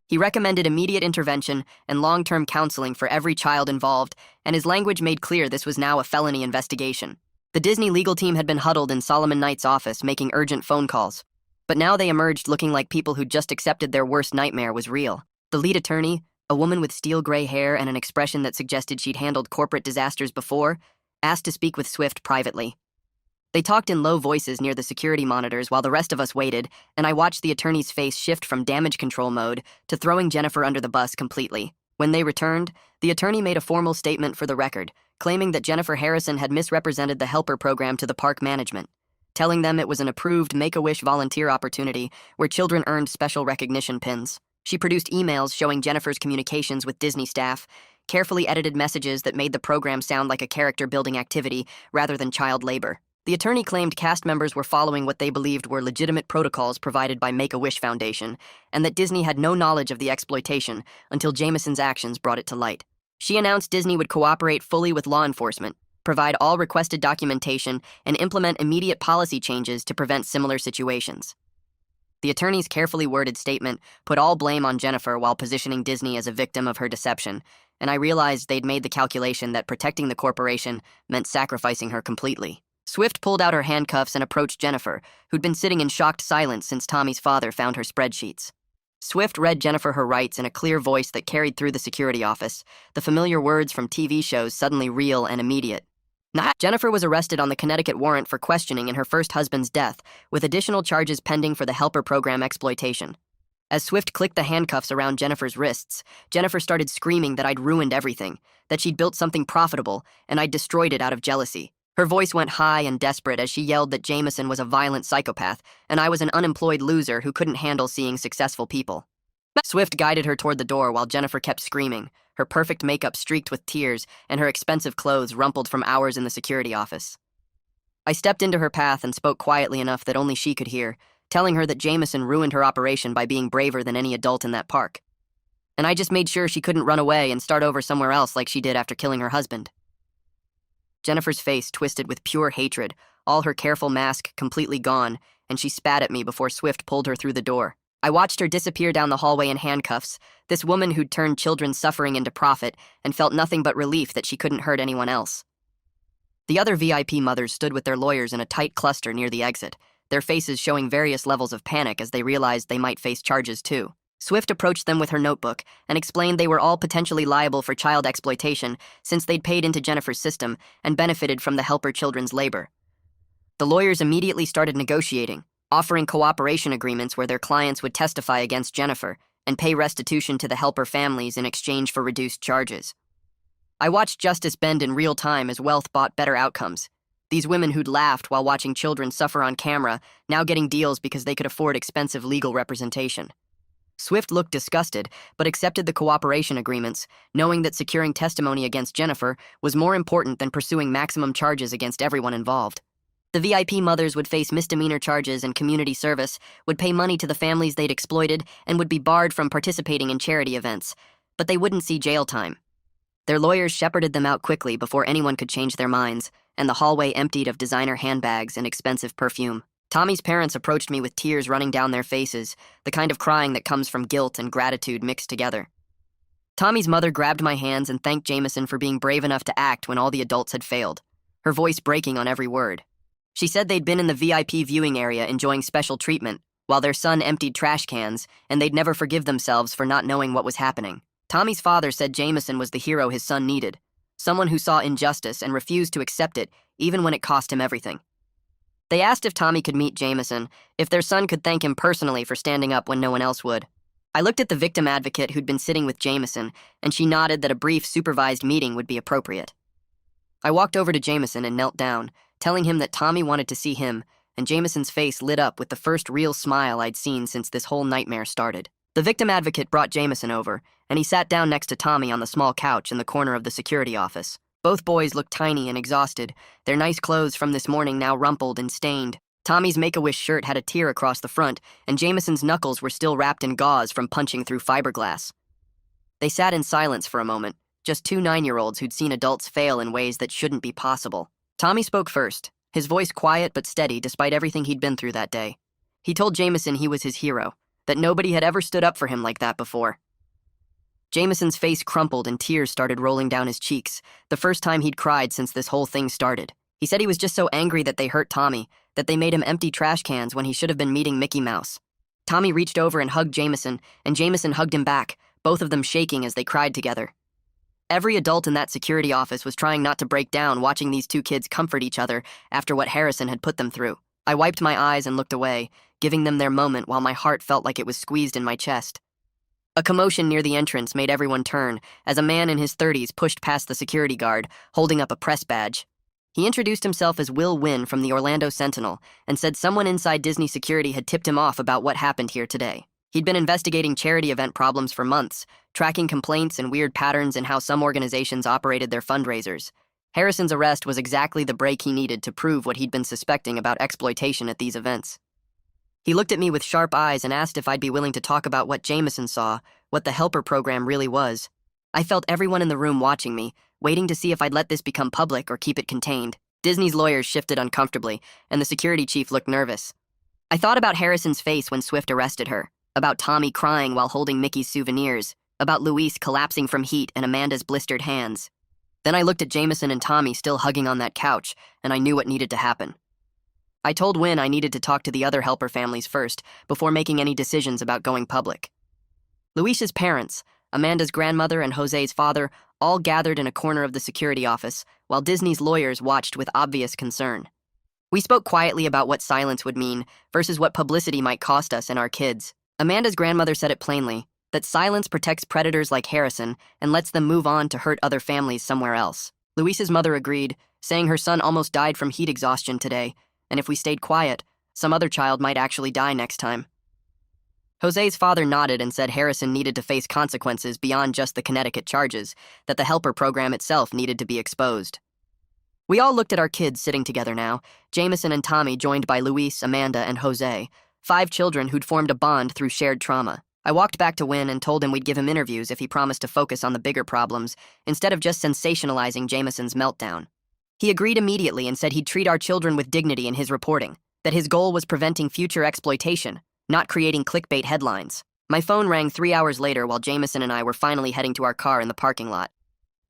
He recommended immediate intervention and long-term counseling for every child involved, and his language made clear this was now a felony investigation. The Disney legal team had been huddled in Solomon Knight's office making urgent phone calls, but now they emerged looking like people who'd just accepted their worst nightmare was real. The lead attorney, a woman with steel gray hair and an expression that suggested she'd handled corporate disasters before, asked to speak with Swift privately. They talked in low voices near the security monitors while the rest of us waited, and I watched the attorney's face shift from damage control mode to throwing Jennifer under the bus completely. When they returned, the attorney made a formal statement for the record, claiming that Jennifer Harrison had misrepresented the helper program to the park management, telling them it was an approved Make-A-Wish volunteer opportunity where children earned special recognition pins. She produced emails showing Jennifer's communications with Disney staff, carefully edited messages that made the program sound like a character-building activity rather than child labor. The attorney claimed cast members were following what they believed were legitimate protocols provided by Make-A-Wish Foundation, and that Disney had no knowledge of the exploitation until Jameson's actions brought it to light. She announced Disney would cooperate fully with law enforcement, provide all requested documentation, and implement immediate policy changes to prevent similar situations. The attorney's carefully worded statement put all blame on Jennifer while positioning Disney as a victim of her deception, and I realized they'd made the calculation that protecting the corporation meant sacrificing her completely. Swift pulled out her handcuffs and approached Jennifer, who'd been sitting in shocked silence since Tommy's father found her spreadsheets. Swift read Jennifer her rights in a clear voice that carried through the security office, the familiar words from TV shows suddenly real and immediate. Jennifer was arrested on the Connecticut warrant for questioning in her first husband's death, with additional charges pending for the helper program exploitation. As Swift clicked the handcuffs around Jennifer's wrists, Jennifer started screaming that I'd ruined everything, that she'd built something profitable, and I'd destroyed it out of jealousy. Her voice went high and desperate as she yelled that Jameson was a violent psychopath, and I was an unemployed loser who couldn't handle seeing successful people. Swift guided her toward the door while Jennifer kept screaming, her perfect makeup streaked with tears and her expensive clothes rumpled from hours in the security office. I stepped into her path and spoke quietly enough that only she could hear, telling her that Jameson ruined her operation by being braver than any adult in that park. And I just made sure she couldn't run away and start over somewhere else like she did after killing her husband. Jennifer's face twisted with pure hatred, all her careful mask completely gone, and she spat at me before Swift pulled her through the door. I watched her disappear down the hallway in handcuffs, this woman who'd turned children's suffering into profit and felt nothing but relief that she couldn't hurt anyone else. The other VIP mothers stood with their lawyers in a tight cluster near the exit, their faces showing various levels of panic as they realized they might face charges too. Swift approached them with her notebook and explained they were all potentially liable for child exploitation since they'd paid into Jennifer's system and benefited from the helper children's labor. The lawyers immediately started negotiating, offering cooperation agreements where their clients would testify against Jennifer and pay restitution to the helper families in exchange for reduced charges. I watched justice bend in real time as wealth bought better outcomes. These women who'd laughed while watching children suffer on camera, now getting deals because they could afford expensive legal representation. Swift looked disgusted, but accepted the cooperation agreements, knowing that securing testimony against Jennifer was more important than pursuing maximum charges against everyone involved. The VIP mothers would face misdemeanor charges and community service, would pay money to the families they'd exploited, and would be barred from participating in charity events, but they wouldn't see jail time. Their lawyers shepherded them out quickly before anyone could change their minds, and the hallway emptied of designer handbags and expensive perfume. Tommy's parents approached me with tears running down their faces, the kind of crying that comes from guilt and gratitude mixed together. Tommy's mother grabbed my hands and thanked Jameson for being brave enough to act when all the adults had failed, her voice breaking on every word. She said they'd been in the VIP viewing area enjoying special treatment, while their son emptied trash cans, and they'd never forgive themselves for not knowing what was happening. Tommy's father said Jameson was the hero his son needed, someone who saw injustice and refused to accept it, even when it cost him everything. They asked if Tommy could meet Jameson, if their son could thank him personally for standing up when no one else would. I looked at the victim advocate who'd been sitting with Jameson, and she nodded that a brief supervised meeting would be appropriate. I walked over to Jameson and knelt down, telling him that Tommy wanted to see him, and Jameson's face lit up with the first real smile I'd seen since this whole nightmare started. The victim advocate brought Jameson over, and he sat down next to Tommy on the small couch in the corner of the security office. Both boys looked tiny and exhausted, their nice clothes from this morning now rumpled and stained. Tommy's Make-A-Wish shirt had a tear across the front, and Jameson's knuckles were still wrapped in gauze from punching through fiberglass. They sat in silence for a moment, just two 9-year-olds who'd seen adults fail in ways that shouldn't be possible. Tommy spoke first, his voice quiet but steady despite everything he'd been through that day. He told Jameson he was his hero, that nobody had ever stood up for him like that before. Jameson's face crumpled and tears started rolling down his cheeks, the first time he'd cried since this whole thing started. He said he was just so angry that they hurt Tommy, that they made him empty trash cans when he should have been meeting Mickey Mouse. Tommy reached over and hugged Jameson, and Jameson hugged him back, both of them shaking as they cried together. Every adult in that security office was trying not to break down watching these two kids comfort each other after what Harrison had put them through. I wiped my eyes and looked away, giving them their moment while my heart felt like it was squeezed in my chest. A commotion near the entrance made everyone turn as a man in his 30s pushed past the security guard, holding up a press badge. He introduced himself as Will Wynn from the Orlando Sentinel and said someone inside Disney security had tipped him off about what happened here today. He'd been investigating charity event problems for months, tracking complaints and weird patterns in how some organizations operated their fundraisers. Harrison's arrest was exactly the break he needed to prove what he'd been suspecting about exploitation at these events. He looked at me with sharp eyes and asked if I'd be willing to talk about what Jameson saw, what the Helper program really was. I felt everyone in the room watching me, waiting to see if I'd let this become public or keep it contained. Disney's lawyers shifted uncomfortably, and the security chief looked nervous. I thought about Harrison's face when Swift arrested her, about Tommy crying while holding Mickey's souvenirs, about Luis collapsing from heat and Amanda's blistered hands. Then I looked at Jameson and Tommy still hugging on that couch, and I knew what needed to happen. I told Wynn I needed to talk to the other Helper families first before making any decisions about going public. Luis's parents, Amanda's grandmother and Jose's father, all gathered in a corner of the security office, while Disney's lawyers watched with obvious concern. We spoke quietly about what silence would mean versus what publicity might cost us and our kids. Amanda's grandmother said it plainly, that silence protects predators like Harrison and lets them move on to hurt other families somewhere else. Luis's mother agreed, saying her son almost died from heat exhaustion today, and if we stayed quiet, some other child might actually die next time. Jose's father nodded and said Harrison needed to face consequences beyond just the Connecticut charges, that the Helper program itself needed to be exposed. We all looked at our kids sitting together now, Jameson and Tommy joined by Luis, Amanda, and Jose, 5 children who'd formed a bond through shared trauma. I walked back to Wynn and told him we'd give him interviews if he promised to focus on the bigger problems, instead of just sensationalizing Jameson's meltdown. He agreed immediately and said he'd treat our children with dignity in his reporting, that his goal was preventing future exploitation, not creating clickbait headlines. My phone rang 3 hours later while Jameson and I were finally heading to our car in the parking lot.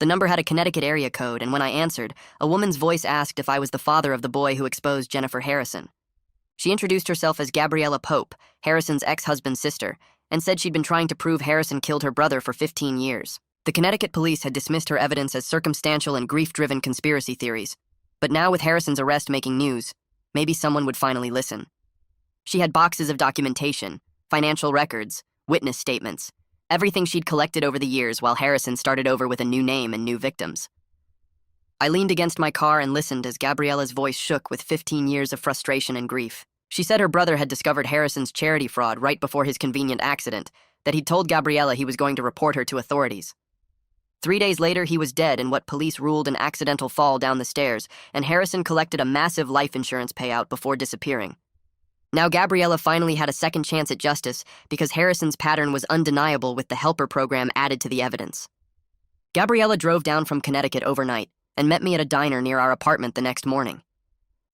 The number had a Connecticut area code, and when I answered, a woman's voice asked if I was the father of the boy who exposed Jennifer Harrison. She introduced herself as Gabriella Pope, Harrison's ex-husband's sister, and said she'd been trying to prove Harrison killed her brother for 15 years. The Connecticut police had dismissed her evidence as circumstantial and grief-driven conspiracy theories. But now with Harrison's arrest making news, maybe someone would finally listen. She had boxes of documentation, financial records, witness statements, everything she'd collected over the years while Harrison started over with a new name and new victims. I leaned against my car and listened as Gabriella's voice shook with 15 years of frustration and grief. She said her brother had discovered Harrison's charity fraud right before his convenient accident, that he'd told Gabriella he was going to report her to authorities. 3 days later, he was dead in what police ruled an accidental fall down the stairs, and Harrison collected a massive life insurance payout before disappearing. Now Gabriella finally had a second chance at justice because Harrison's pattern was undeniable with the Helper program added to the evidence. Gabriella drove down from Connecticut overnight and met me at a diner near our apartment the next morning.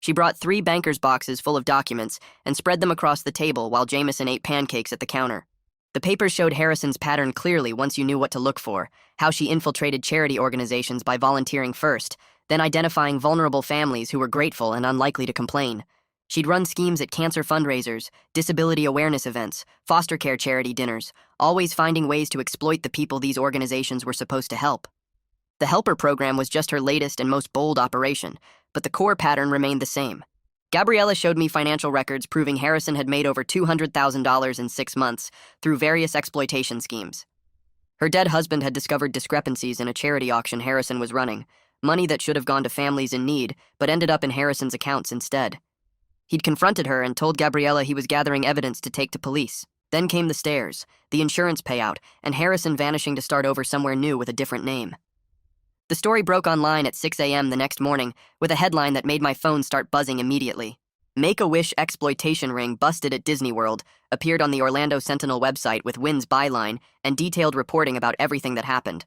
She brought 3 banker's boxes full of documents and spread them across the table while Jameson ate pancakes at the counter. The papers showed Harrison's pattern clearly once you knew what to look for, how she infiltrated charity organizations by volunteering first, then identifying vulnerable families who were grateful and unlikely to complain. She'd run schemes at cancer fundraisers, disability awareness events, foster care charity dinners, always finding ways to exploit the people these organizations were supposed to help. The Helper program was just her latest and most bold operation, but the core pattern remained the same. Gabriella showed me financial records proving Harrison had made over $200,000 in 6 months through various exploitation schemes. Her dead husband had discovered discrepancies in a charity auction Harrison was running, money that should have gone to families in need, but ended up in Harrison's accounts instead. He'd confronted her and told Gabriella he was gathering evidence to take to police. Then came the stares, the insurance payout, and Harrison vanishing to start over somewhere new with a different name. The story broke online at 6 a.m. the next morning with a headline that made my phone start buzzing immediately. Make-A-Wish exploitation ring busted at Disney World appeared on the Orlando Sentinel website with Wynn's byline and detailed reporting about everything that happened.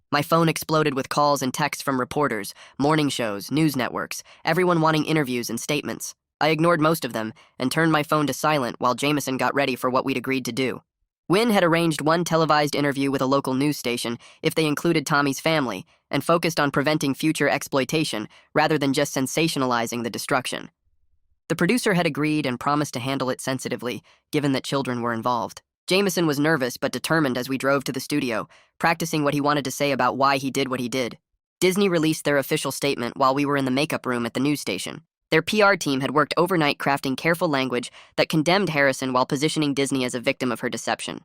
My phone exploded with calls and texts from reporters, morning shows, news networks, everyone wanting interviews and statements. I ignored most of them and turned my phone to silent while Jameson got ready for what we'd agreed to do. Wynn had arranged one televised interview with a local news station if they included Tommy's family and focused on preventing future exploitation rather than just sensationalizing the destruction. The producer had agreed and promised to handle it sensitively, given that children were involved. Jameson was nervous but determined as we drove to the studio, practicing what he wanted to say about why he did what he did. Disney released their official statement while we were in the makeup room at the news station. Their PR team had worked overnight crafting careful language that condemned Harrison while positioning Disney as a victim of her deception.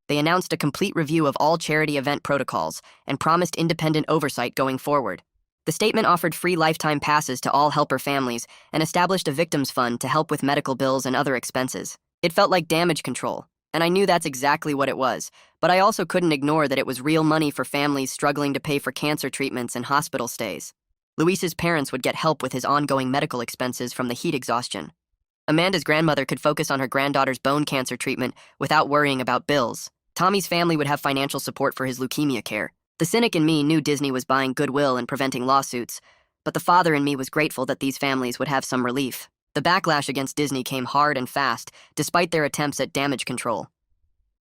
They announced a complete review of all charity event protocols and promised independent oversight going forward. The statement offered free lifetime passes to all helper families and established a victims fund to help with medical bills and other expenses. It felt like damage control, and I knew that's exactly what it was, but I also couldn't ignore that it was real money for families struggling to pay for cancer treatments and hospital stays. Luis's parents would get help with his ongoing medical expenses from the heat exhaustion. Amanda's grandmother could focus on her granddaughter's bone cancer treatment without worrying about bills. Tommy's family would have financial support for his leukemia care. The cynic in me knew Disney was buying goodwill and preventing lawsuits, but the father in me was grateful that these families would have some relief. The backlash against Disney came hard and fast, despite their attempts at damage control.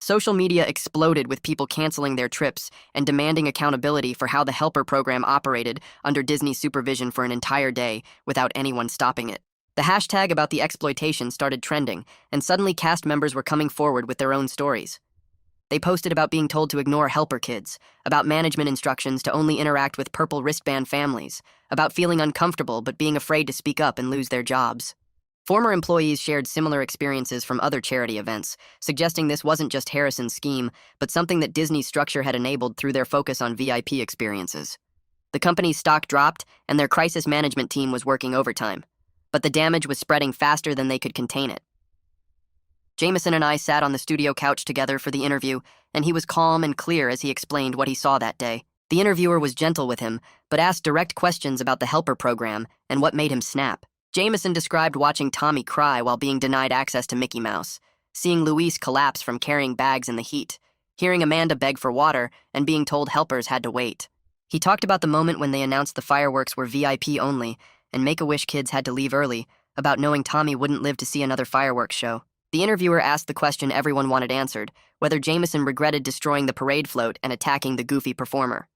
Social media exploded with people canceling their trips and demanding accountability for how the helper program operated under Disney's supervision for an entire day without anyone stopping it. The hashtag about the exploitation started trending, and suddenly cast members were coming forward with their own stories. They posted about being told to ignore helper kids, about management instructions to only interact with purple wristband families, about feeling uncomfortable but being afraid to speak up and lose their jobs. Former employees shared similar experiences from other charity events, suggesting this wasn't just Harrison's scheme, but something that Disney's structure had enabled through their focus on VIP experiences. The company's stock dropped, and their crisis management team was working overtime, but the damage was spreading faster than they could contain it. Jameson and I sat on the studio couch together for the interview, and he was calm and clear as he explained what he saw that day. The interviewer was gentle with him, but asked direct questions about the helper program and what made him snap. Jameson described watching Tommy cry while being denied access to Mickey Mouse, seeing Luis collapse from carrying bags in the heat, hearing Amanda beg for water, and being told helpers had to wait. He talked about the moment when they announced the fireworks were VIP only, and Make-A-Wish kids had to leave early, about knowing Tommy wouldn't live to see another fireworks show. The interviewer asked the question everyone wanted answered, whether Jameson regretted destroying the parade float and attacking the goofy performer.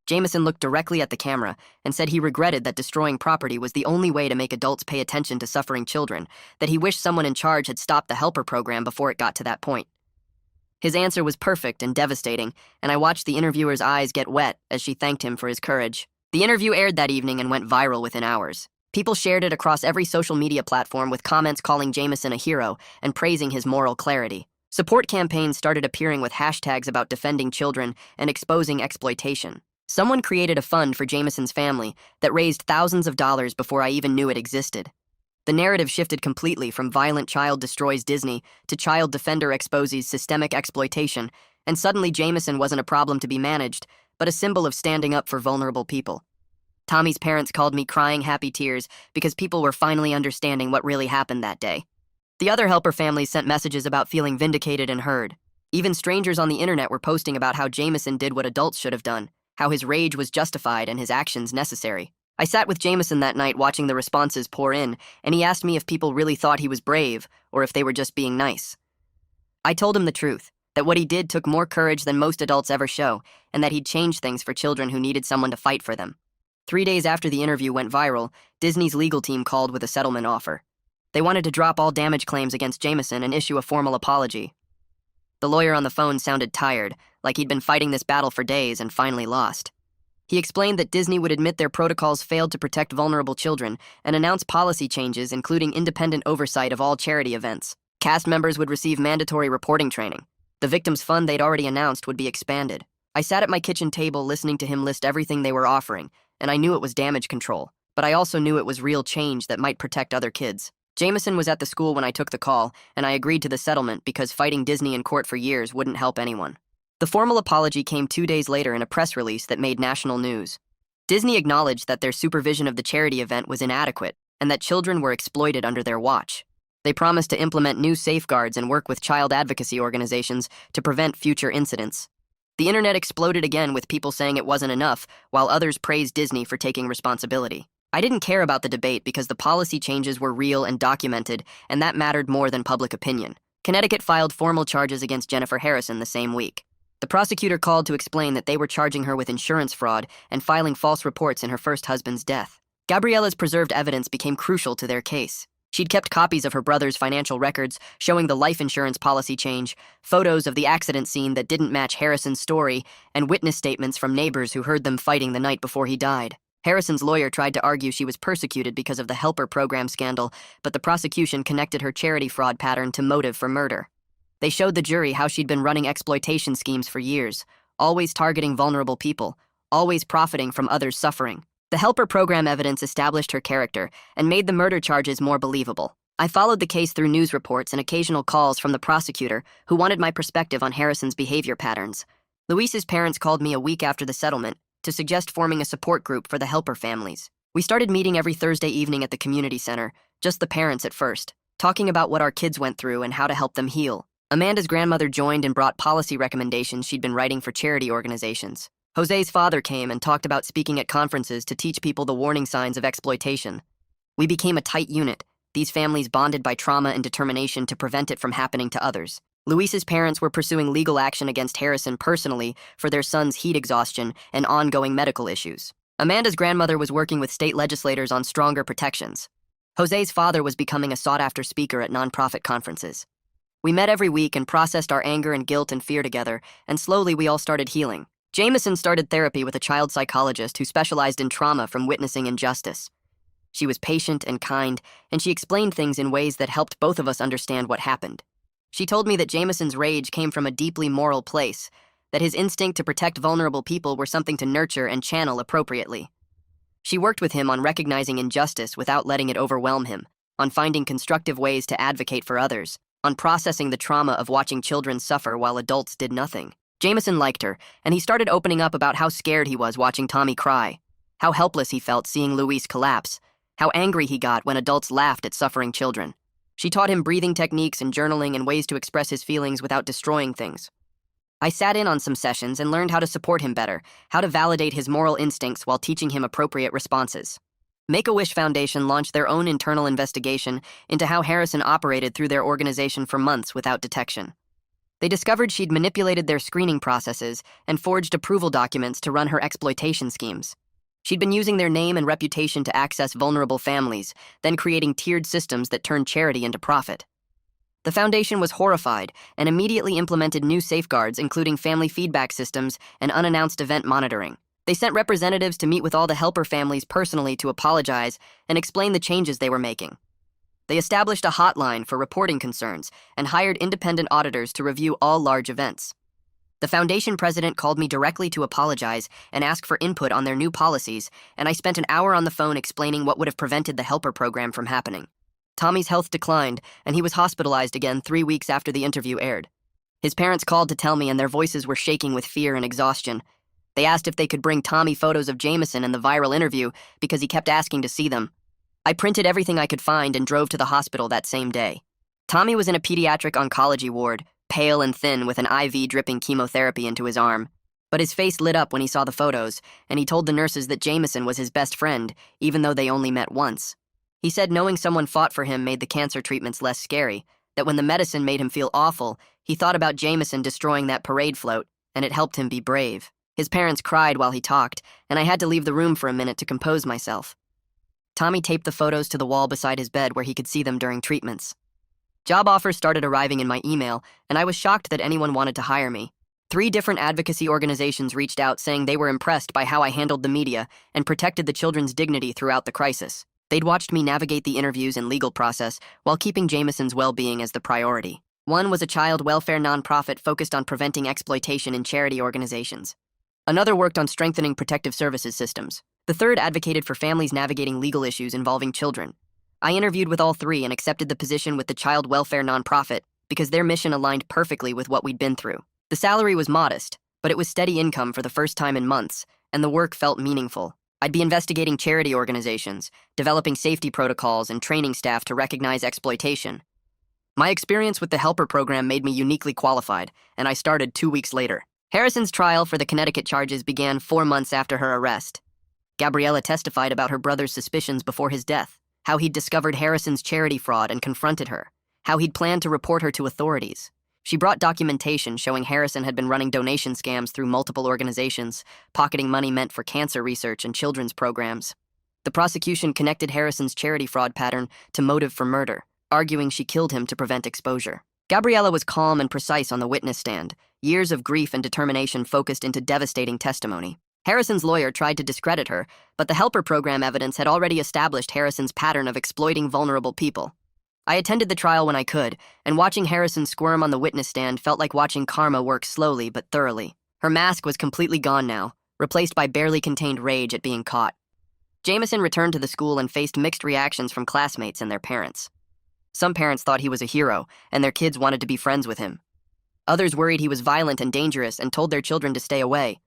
Jameson looked directly at the camera and said he regretted that destroying property was the only way to make adults pay attention to suffering children, that he wished someone in charge had stopped the helper program before it got to that point. His answer was perfect and devastating, and I watched the interviewer's eyes get wet as she thanked him for his courage. The interview aired that evening and went viral within hours. People shared it across every social media platform with comments calling Jameson a hero and praising his moral clarity. Support campaigns started appearing with hashtags about defending children and exposing exploitation. Someone created a fund for Jameson's family that raised thousands of dollars before I even knew it existed. The narrative shifted completely from violent child destroys Disney to child defender exposes systemic exploitation, and suddenly Jameson wasn't a problem to be managed, but a symbol of standing up for vulnerable people. Tommy's parents called me crying happy tears because people were finally understanding what really happened that day. The other helper families sent messages about feeling vindicated and heard. Even strangers on the internet were posting about how Jameson did what adults should have done, how his rage was justified and his actions necessary. I sat with Jameson that night watching the responses pour in, and he asked me if people really thought he was brave or if they were just being nice. I told him the truth, that what he did took more courage than most adults ever show, and that he'd changed things for children who needed someone to fight for them. 3 days after the interview went viral, Disney's legal team called with a settlement offer. They wanted to drop all damage claims against Jameson and issue a formal apology. The lawyer on the phone sounded tired, like he'd been fighting this battle for days and finally lost. He explained that Disney would admit their protocols failed to protect vulnerable children and announce policy changes including independent oversight of all charity events. Cast members would receive mandatory reporting training. The victims' fund they'd already announced would be expanded. I sat at my kitchen table listening to him list everything they were offering, and I knew it was damage control, but I also knew it was real change that might protect other kids. Jameson was at the school when I took the call, and I agreed to the settlement because fighting Disney in court for years wouldn't help anyone. The formal apology came 2 days later in a press release that made national news. Disney acknowledged that their supervision of the charity event was inadequate and that children were exploited under their watch. They promised to implement new safeguards and work with child advocacy organizations to prevent future incidents. The internet exploded again with people saying it wasn't enough, while others praised Disney for taking responsibility. I didn't care about the debate because the policy changes were real and documented, and that mattered more than public opinion. Connecticut filed formal charges against Jennifer Harrison the same week. The prosecutor called to explain that they were charging her with insurance fraud and filing false reports in her first husband's death. Gabriella's preserved evidence became crucial to their case. She'd kept copies of her brother's financial records, showing the life insurance policy change, photos of the accident scene that didn't match Harrison's story, and witness statements from neighbors who heard them fighting the night before he died. Harrison's lawyer tried to argue she was persecuted because of the helper program scandal, but the prosecution connected her charity fraud pattern to motive for murder. They showed the jury how she'd been running exploitation schemes for years, always targeting vulnerable people, always profiting from others' suffering. The helper program evidence established her character and made the murder charges more believable. I followed the case through news reports and occasional calls from the prosecutor, who wanted my perspective on Harrison's behavior patterns. Luis's parents called me a week after the settlement to suggest forming a support group for the helper families. We started meeting every Thursday evening at the community center, just the parents at first, talking about what our kids went through and how to help them heal. Amanda's grandmother joined and brought policy recommendations she'd been writing for charity organizations. Jose's father came and talked about speaking at conferences to teach people the warning signs of exploitation. We became a tight unit, these families bonded by trauma and determination to prevent it from happening to others. Luis's parents were pursuing legal action against Harrison personally for their son's heat exhaustion and ongoing medical issues. Amanda's grandmother was working with state legislators on stronger protections. Jose's father was becoming a sought-after speaker at nonprofit conferences. We met every week and processed our anger and guilt and fear together, and slowly we all started healing. Jameson started therapy with a child psychologist who specialized in trauma from witnessing injustice. She was patient and kind, and she explained things in ways that helped both of us understand what happened. She told me that Jameson's rage came from a deeply moral place, that his instinct to protect vulnerable people were something to nurture and channel appropriately. She worked with him on recognizing injustice without letting it overwhelm him, on finding constructive ways to advocate for others, on processing the trauma of watching children suffer while adults did nothing. Jameson liked her, and he started opening up about how scared he was watching Tommy cry, how helpless he felt seeing Luis collapse, how angry he got when adults laughed at suffering children. She taught him breathing techniques and journaling and ways to express his feelings without destroying things. I sat in on some sessions and learned how to support him better, how to validate his moral instincts while teaching him appropriate responses. Make-A-Wish Foundation launched their own internal investigation into how Harrison operated through their organization for months without detection. They discovered she'd manipulated their screening processes and forged approval documents to run her exploitation schemes. She'd been using their name and reputation to access vulnerable families, then creating tiered systems that turned charity into profit. The foundation was horrified and immediately implemented new safeguards, including family feedback systems and unannounced event monitoring. They sent representatives to meet with all the helper families personally to apologize and explain the changes they were making. They established a hotline for reporting concerns and hired independent auditors to review all large events. The foundation president called me directly to apologize and ask for input on their new policies, and I spent an hour on the phone explaining what would have prevented the helper program from happening. Tommy's health declined, and he was hospitalized again 3 weeks after the interview aired. His parents called to tell me, and their voices were shaking with fear and exhaustion. They asked if they could bring Tommy photos of Jameson in the viral interview because he kept asking to see them. I printed everything I could find and drove to the hospital that same day. Tommy was in a pediatric oncology ward, pale and thin with an IV dripping chemotherapy into his arm. But his face lit up when he saw the photos, and he told the nurses that Jameson was his best friend, even though they only met once. He said knowing someone fought for him made the cancer treatments less scary, that when the medicine made him feel awful, he thought about Jameson destroying that parade float, and it helped him be brave. His parents cried while he talked, and I had to leave the room for a minute to compose myself. Tommy taped the photos to the wall beside his bed where he could see them during treatments. Job offers started arriving in my email, and I was shocked that anyone wanted to hire me. 3 different advocacy organizations reached out saying they were impressed by how I handled the media and protected the children's dignity throughout the crisis. They'd watched me navigate the interviews and legal process while keeping Jameson's well-being as the priority. One was a child welfare nonprofit focused on preventing exploitation in charity organizations. Another worked on strengthening protective services systems. The third advocated for families navigating legal issues involving children. I interviewed with all 3 and accepted the position with the child welfare nonprofit because their mission aligned perfectly with what we'd been through. The salary was modest, but it was steady income for the first time in months, and the work felt meaningful. I'd be investigating charity organizations, developing safety protocols, and training staff to recognize exploitation. My experience with the helper program made me uniquely qualified, and I started 2 weeks later. Harrison's trial for the Connecticut charges began 4 months after her arrest. Gabriella testified about her brother's suspicions before his death, how he'd discovered Harrison's charity fraud and confronted her, how he'd planned to report her to authorities. She brought documentation showing Harrison had been running donation scams through multiple organizations, pocketing money meant for cancer research and children's programs. The prosecution connected Harrison's charity fraud pattern to motive for murder, arguing she killed him to prevent exposure. Gabriella was calm and precise on the witness stand, years of grief and determination focused into devastating testimony. Harrison's lawyer tried to discredit her, but the helper program evidence had already established Harrison's pattern of exploiting vulnerable people. I attended the trial when I could, and watching Harrison squirm on the witness stand felt like watching karma work slowly but thoroughly. Her mask was completely gone now, replaced by barely contained rage at being caught. Jameson returned to the school and faced mixed reactions from classmates and their parents. Some parents thought he was a hero, and their kids wanted to be friends with him. Others worried he was violent and dangerous and told their children to stay away.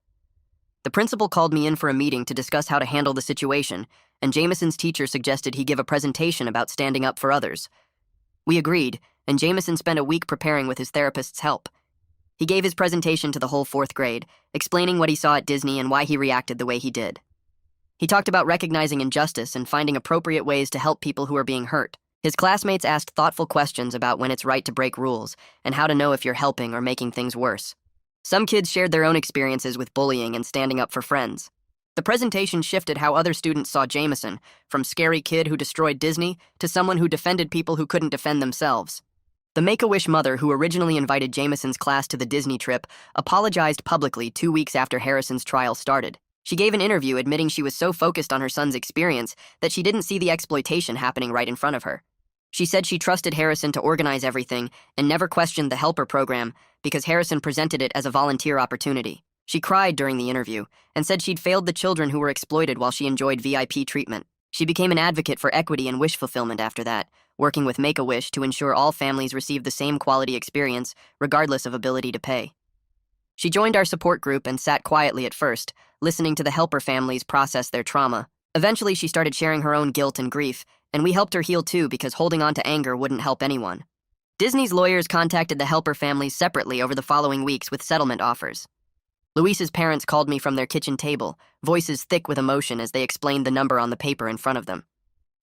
The principal called me in for a meeting to discuss how to handle the situation, and Jameson's teacher suggested he give a presentation about standing up for others. We agreed, and Jameson spent a week preparing with his therapist's help. He gave his presentation to the whole 4th grade, explaining what he saw at Disney and why he reacted the way he did. He talked about recognizing injustice and finding appropriate ways to help people who are being hurt. His classmates asked thoughtful questions about when it's right to break rules and how to know if you're helping or making things worse. Some kids shared their own experiences with bullying and standing up for friends. The presentation shifted how other students saw Jameson, from scary kid who destroyed Disney to someone who defended people who couldn't defend themselves. The Make-A-Wish mother who originally invited Jameson's class to the Disney trip apologized publicly 2 weeks after Harrison's trial started. She gave an interview admitting she was so focused on her son's experience that she didn't see the exploitation happening right in front of her. She said she trusted Harrison to organize everything and never questioned the helper program because Harrison presented it as a volunteer opportunity. She cried during the interview and said she'd failed the children who were exploited while she enjoyed VIP treatment. She became an advocate for equity and wish fulfillment after that, working with Make-A-Wish to ensure all families receive the same quality experience, regardless of ability to pay. She joined our support group and sat quietly at first, listening to the helper families process their trauma. Eventually, she started sharing her own guilt and grief, and we helped her heal too because holding on to anger wouldn't help anyone. Disney's lawyers contacted the helper families separately over the following weeks with settlement offers. Luis's parents called me from their kitchen table, voices thick with emotion as they explained the number on the paper in front of them.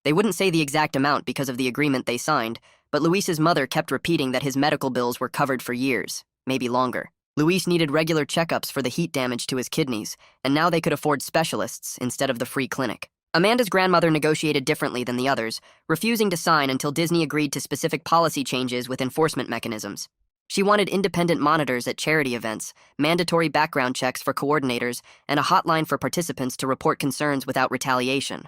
They wouldn't say the exact amount because of the agreement they signed, but Luis's mother kept repeating that his medical bills were covered for years, maybe longer. Luis needed regular checkups for the heat damage to his kidneys, and now they could afford specialists instead of the free clinic. Amanda's grandmother negotiated differently than the others, refusing to sign until Disney agreed to specific policy changes with enforcement mechanisms. She wanted independent monitors at charity events, mandatory background checks for coordinators, and a hotline for participants to report concerns without retaliation.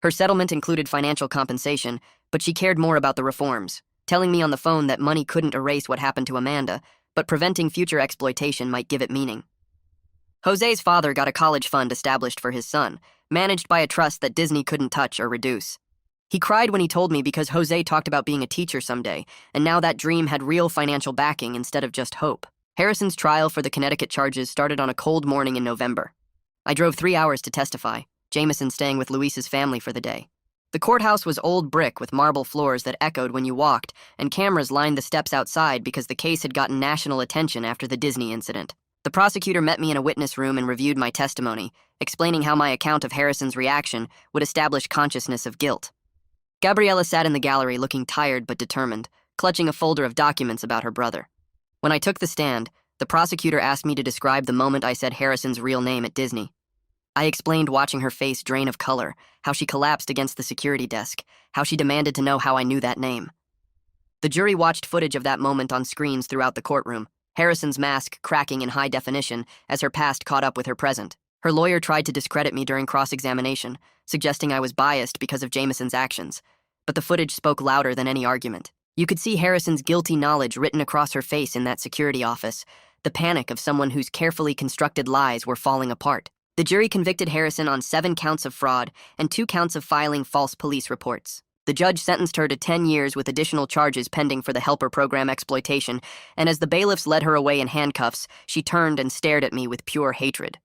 Her settlement included financial compensation, but she cared more about the reforms, telling me on the phone that money couldn't erase what happened to Amanda, but preventing future exploitation might give it meaning. Jose's father got a college fund established for his son, managed by a trust that Disney couldn't touch or reduce. He cried when he told me because Jose talked about being a teacher someday, and now that dream had real financial backing instead of just hope. Harrison's trial for the Connecticut charges started on a cold morning in November. I drove 3 hours to testify, Jameson staying with Luis's family for the day. The courthouse was old brick with marble floors that echoed when you walked, and cameras lined the steps outside because the case had gotten national attention after the Disney incident. The prosecutor met me in a witness room and reviewed my testimony, explaining how my account of Harrison's reaction would establish consciousness of guilt. Gabriella sat in the gallery looking tired but determined, clutching a folder of documents about her brother. When I took the stand, the prosecutor asked me to describe the moment I said Harrison's real name at Disney. I explained watching her face drain of color, how she collapsed against the security desk, how she demanded to know how I knew that name. The jury watched footage of that moment on screens throughout the courtroom, Harrison's mask cracking in high definition as her past caught up with her present. Her lawyer tried to discredit me during cross-examination, suggesting I was biased because of Jameson's actions, but the footage spoke louder than any argument. You could see Harrison's guilty knowledge written across her face in that security office, the panic of someone whose carefully constructed lies were falling apart. The jury convicted Harrison on 7 counts of fraud and 2 counts of filing false police reports. The judge sentenced her to 10 years with additional charges pending for the helper program exploitation, and as the bailiffs led her away in handcuffs, she turned and stared at me with pure hatred.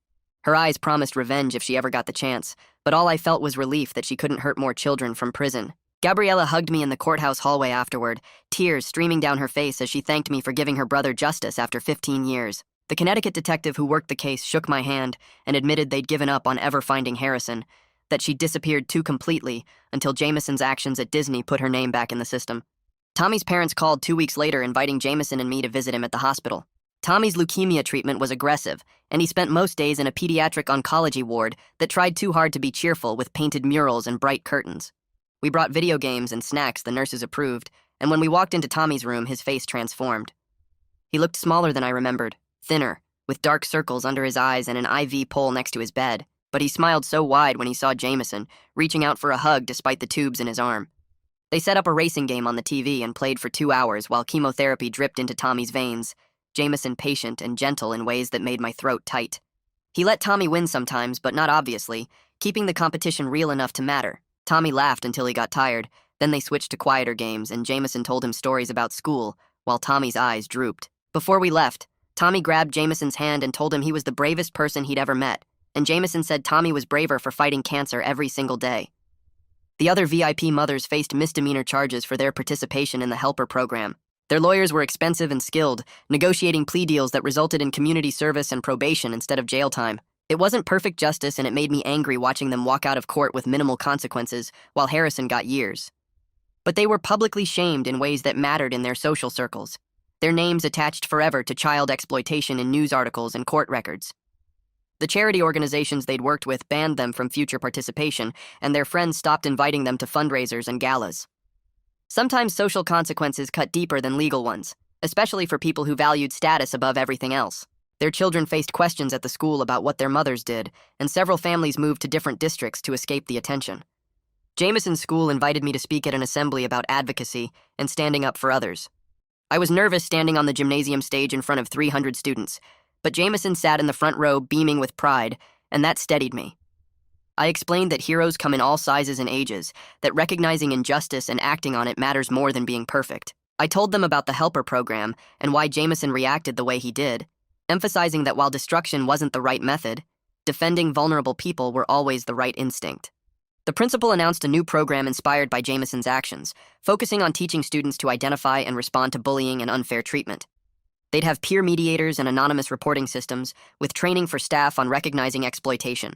Her eyes promised revenge if she ever got the chance, but all I felt was relief that she couldn't hurt more children from prison. Gabriella hugged me in the courthouse hallway afterward, tears streaming down her face as she thanked me for giving her brother justice after 15 years. The Connecticut detective who worked the case shook my hand and admitted they'd given up on ever finding Harrison, that she'd disappeared too completely until Jameson's actions at Disney put her name back in the system. Tommy's parents called 2 weeks later inviting Jameson and me to visit him at the hospital. Tommy's leukemia treatment was aggressive, and he spent most days in a pediatric oncology ward that tried too hard to be cheerful with painted murals and bright curtains. We brought video games and snacks the nurses approved, and when we walked into Tommy's room, his face transformed. He looked smaller than I remembered, thinner, with dark circles under his eyes and an IV pole next to his bed, but he smiled so wide when he saw Jameson, reaching out for a hug despite the tubes in his arm. They set up a racing game on the TV and played for 2 hours while chemotherapy dripped into Tommy's veins, Jameson patient and gentle in ways that made my throat tight. He let Tommy win sometimes, but not obviously, keeping the competition real enough to matter. Tommy laughed until he got tired, then they switched to quieter games and Jameson told him stories about school, while Tommy's eyes drooped. Before we left, Tommy grabbed Jameson's hand and told him he was the bravest person he'd ever met, and Jameson said Tommy was braver for fighting cancer every single day. The other VIP mothers faced misdemeanor charges for their participation in the helper program. Their lawyers were expensive and skilled, negotiating plea deals that resulted in community service and probation instead of jail time. It wasn't perfect justice, and it made me angry watching them walk out of court with minimal consequences, while Harrison got years. But they were publicly shamed in ways that mattered in their social circles, their names attached forever to child exploitation in news articles and court records. The charity organizations they'd worked with banned them from future participation, and their friends stopped inviting them to fundraisers and galas. Sometimes social consequences cut deeper than legal ones, especially for people who valued status above everything else. Their children faced questions at the school about what their mothers did, and several families moved to different districts to escape the attention. Jameson's school invited me to speak at an assembly about advocacy and standing up for others. I was nervous standing on the gymnasium stage in front of 300 students, but Jameson sat in the front row beaming with pride, and that steadied me. I explained that heroes come in all sizes and ages, that recognizing injustice and acting on it matters more than being perfect. I told them about the helper program and why Jameson reacted the way he did, emphasizing that while destruction wasn't the right method, defending vulnerable people were always the right instinct. The principal announced a new program inspired by Jameson's actions, focusing on teaching students to identify and respond to bullying and unfair treatment. They'd have peer mediators and anonymous reporting systems, with training for staff on recognizing exploitation.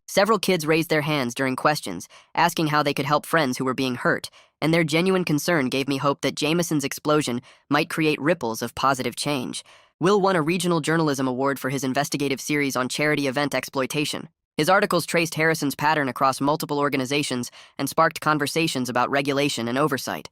Several kids raised their hands during questions, asking how they could help friends who were being hurt, and their genuine concern gave me hope that Jameson's explosion might create ripples of positive change. Will won a regional journalism award for his investigative series on charity event exploitation. His articles traced Harrison's pattern across multiple organizations and sparked conversations about regulation and oversight.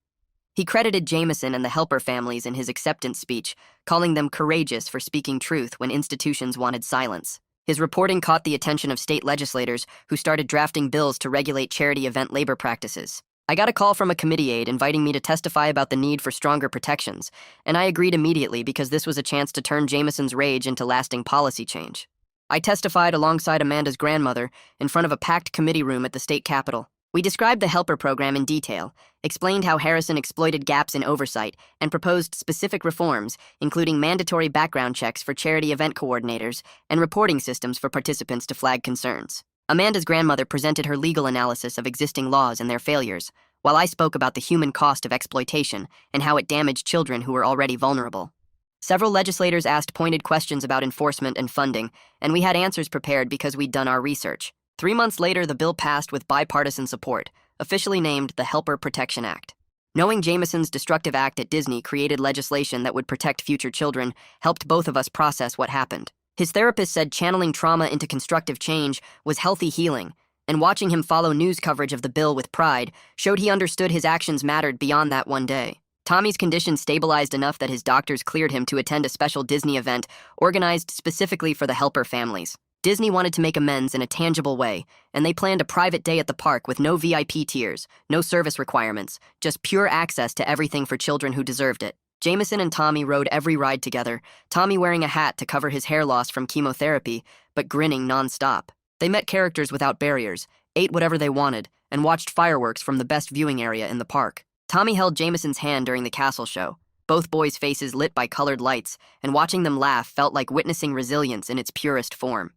He credited Jameson and the helper families in his acceptance speech, calling them courageous for speaking truth when institutions wanted silence. His reporting caught the attention of state legislators who started drafting bills to regulate charity event labor practices. I got a call from a committee aide inviting me to testify about the need for stronger protections, and I agreed immediately because this was a chance to turn Jameson's rage into lasting policy change. I testified alongside Amanda's grandmother in front of a packed committee room at the state capitol. We described the helper program in detail, explained how Harrison exploited gaps in oversight, and proposed specific reforms, including mandatory background checks for charity event coordinators and reporting systems for participants to flag concerns. Amanda's grandmother presented her legal analysis of existing laws and their failures, while I spoke about the human cost of exploitation and how it damaged children who were already vulnerable. Several legislators asked pointed questions about enforcement and funding, and we had answers prepared because we'd done our research. 3 months later, the bill passed with bipartisan support, officially named the Helper Protection Act. Knowing Jameson's destructive act at Disney created legislation that would protect future children helped both of us process what happened. His therapist said channeling trauma into constructive change was healthy healing, and watching him follow news coverage of the bill with pride showed he understood his actions mattered beyond that one day. Tommy's condition stabilized enough that his doctors cleared him to attend a special Disney event organized specifically for the helper families. Disney wanted to make amends in a tangible way, and they planned a private day at the park with no VIP tiers, no service requirements, just pure access to everything for children who deserved it. Jameson and Tommy rode every ride together, Tommy wearing a hat to cover his hair loss from chemotherapy, but grinning nonstop. They met characters without barriers, ate whatever they wanted, and watched fireworks from the best viewing area in the park. Tommy held Jameson's hand during the castle show, both boys' faces lit by colored lights, and watching them laugh felt like witnessing resilience in its purest form.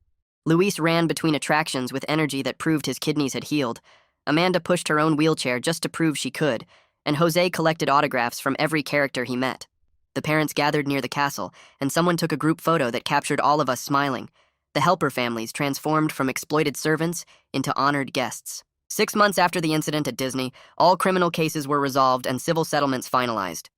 Luis ran between attractions with energy that proved his kidneys had healed. Amanda pushed her own wheelchair just to prove she could, and Jose collected autographs from every character he met. The parents gathered near the castle, and someone took a group photo that captured all of us smiling. The helper families transformed from exploited servants into honored guests. 6 months after the incident at Disney, all criminal cases were resolved and civil settlements finalized.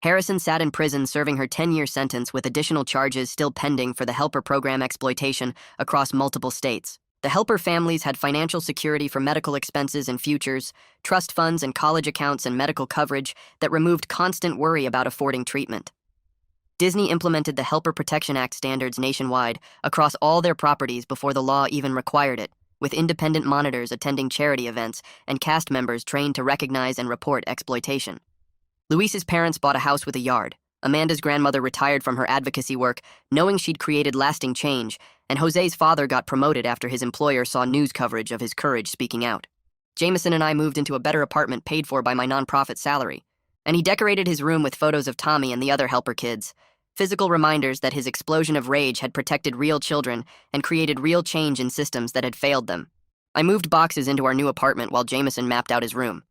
Harrison sat in prison serving her 10-year sentence with additional charges still pending for the helper program exploitation across multiple states. The helper families had financial security for medical expenses and futures, trust funds and college accounts and medical coverage that removed constant worry about affording treatment. Disney implemented the Helper Protection Act standards nationwide across all their properties before the law even required it, with independent monitors attending charity events and cast members trained to recognize and report exploitation. Luis's parents bought a house with a yard. Amanda's grandmother retired from her advocacy work, knowing she'd created lasting change, and Jose's father got promoted after his employer saw news coverage of his courage speaking out. Jameson and I moved into a better apartment paid for by my nonprofit salary, and he decorated his room with photos of Tommy and the other helper kids, physical reminders that his explosion of rage had protected real children and created real change in systems that had failed them. I moved boxes into our new apartment while Jameson mapped out his room.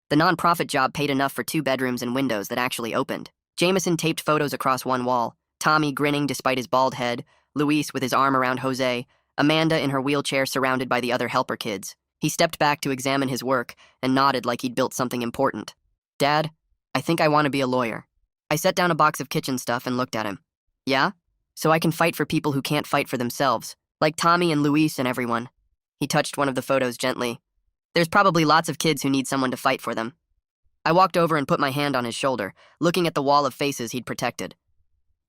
The nonprofit job paid enough for 2 bedrooms and windows that actually opened. Jameson taped photos across one wall, Tommy grinning despite his bald head, Luis with his arm around Jose, Amanda in her wheelchair surrounded by the other helper kids. He stepped back to examine his work and nodded like he'd built something important. "Dad, I think I want to be a lawyer." I set down a box of kitchen stuff and looked at him. "Yeah? So I can fight for people who can't fight for themselves, like Tommy and Luis and everyone." He touched one of the photos gently. "There's probably lots of kids who need someone to fight for them." I walked over and put my hand on his shoulder, looking at the wall of faces he'd protected.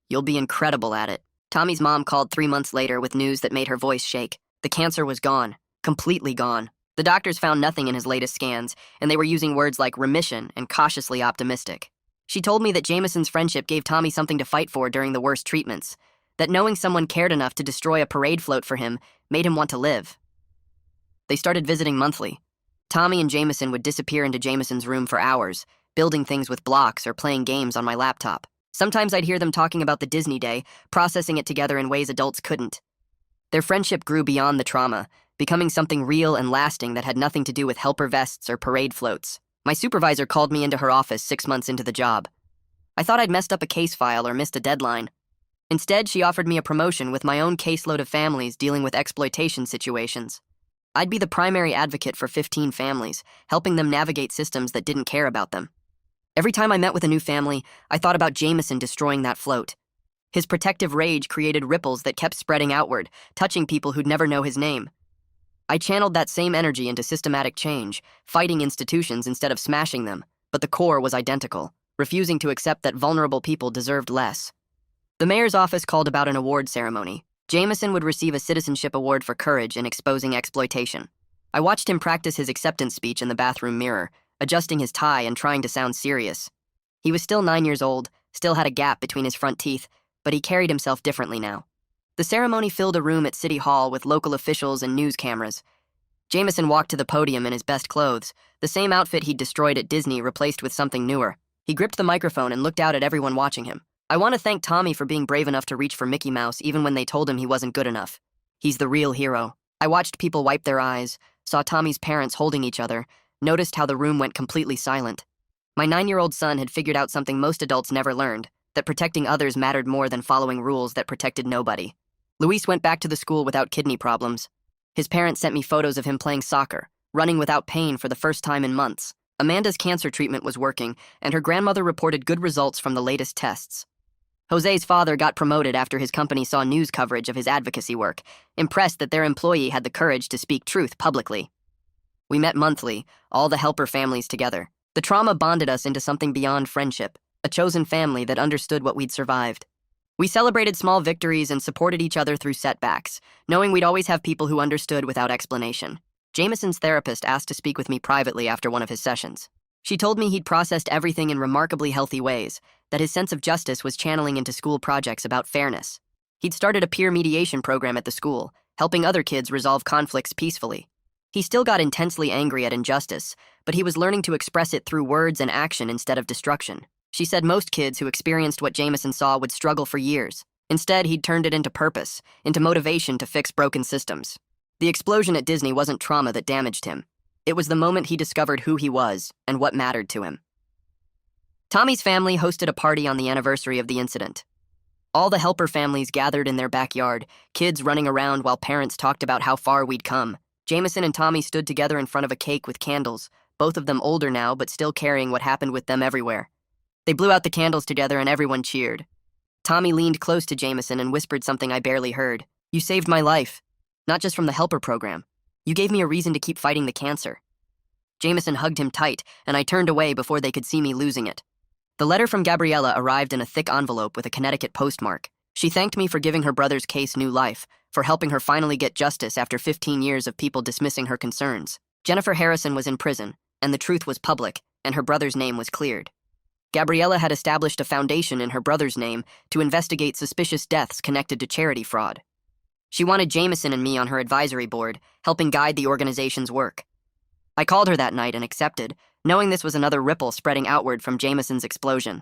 "You'll be incredible at it." Tommy's mom called 3 months later with news that made her voice shake. The cancer was gone, completely gone. The doctors found nothing in his latest scans, and they were using words like remission and cautiously optimistic. She told me that Jameson's friendship gave Tommy something to fight for during the worst treatments, that knowing someone cared enough to destroy a parade float for him made him want to live. They started visiting monthly. Tommy and Jameson would disappear into Jameson's room for hours, building things with blocks or playing games on my laptop. Sometimes I'd hear them talking about the Disney day, processing it together in ways adults couldn't. Their friendship grew beyond the trauma, becoming something real and lasting that had nothing to do with helper vests or parade floats. My supervisor called me into her office 6 months into the job. I thought I'd messed up a case file or missed a deadline. Instead, she offered me a promotion with my own caseload of families dealing with exploitation situations. I'd be the primary advocate for 15 families, helping them navigate systems that didn't care about them. Every time I met with a new family, I thought about Jameson destroying that float. His protective rage created ripples that kept spreading outward, touching people who'd never know his name. I channeled that same energy into systematic change, fighting institutions instead of smashing them, but the core was identical, refusing to accept that vulnerable people deserved less. The mayor's office called about an award ceremony. Jameson would receive a citizenship award for courage in exposing exploitation. I watched him practice his acceptance speech in the bathroom mirror, adjusting his tie and trying to sound serious. He was still 9 years old, still had a gap between his front teeth, but he carried himself differently now. The ceremony filled a room at City Hall with local officials and news cameras. Jameson walked to the podium in his best clothes, the same outfit he'd destroyed at Disney replaced with something newer. He gripped the microphone and looked out at everyone watching him. "I want to thank Tommy for being brave enough to reach for Mickey Mouse even when they told him he wasn't good enough. He's the real hero." I watched people wipe their eyes, saw Tommy's parents holding each other, noticed how the room went completely silent. My 9-year-old son had figured out something most adults never learned, that protecting others mattered more than following rules that protected nobody. Luis went back to the school without kidney problems. His parents sent me photos of him playing soccer, running without pain for the first time in months. Amanda's cancer treatment was working, and her grandmother reported good results from the latest tests. Jose's father got promoted after his company saw news coverage of his advocacy work, impressed that their employee had the courage to speak truth publicly. We met monthly, all the helper families together. The trauma bonded us into something beyond friendship, a chosen family that understood what we'd survived. We celebrated small victories and supported each other through setbacks, knowing we'd always have people who understood without explanation. Jameson's therapist asked to speak with me privately after one of his sessions. She told me he'd processed everything in remarkably healthy ways, that his sense of justice was channeling into school projects about fairness. He'd started a peer mediation program at the school, helping other kids resolve conflicts peacefully. He still got intensely angry at injustice, but he was learning to express it through words and action instead of destruction. She said most kids who experienced what Jameson saw would struggle for years. Instead, he'd turned it into purpose, into motivation to fix broken systems. The explosion at Disney wasn't trauma that damaged him. It was the moment he discovered who he was and what mattered to him. Tommy's family hosted a party on the anniversary of the incident. All the helper families gathered in their backyard, kids running around while parents talked about how far we'd come. Jameson and Tommy stood together in front of a cake with candles, both of them older now but still carrying what happened with them everywhere. They blew out the candles together and everyone cheered. Tommy leaned close to Jameson and whispered something I barely heard. "You saved my life. Not just from the helper program. You gave me a reason to keep fighting the cancer." Jameson hugged him tight, and I turned away before they could see me losing it. The letter from Gabriella arrived in a thick envelope with a Connecticut postmark. She thanked me for giving her brother's case new life, for helping her finally get justice after 15 years of people dismissing her concerns. Jennifer Harrison was in prison, and the truth was public, and her brother's name was cleared. Gabriella had established a foundation in her brother's name to investigate suspicious deaths connected to charity fraud. She wanted Jameson and me on her advisory board, helping guide the organization's work. I called her that night and accepted, knowing this was another ripple spreading outward from Jameson's explosion.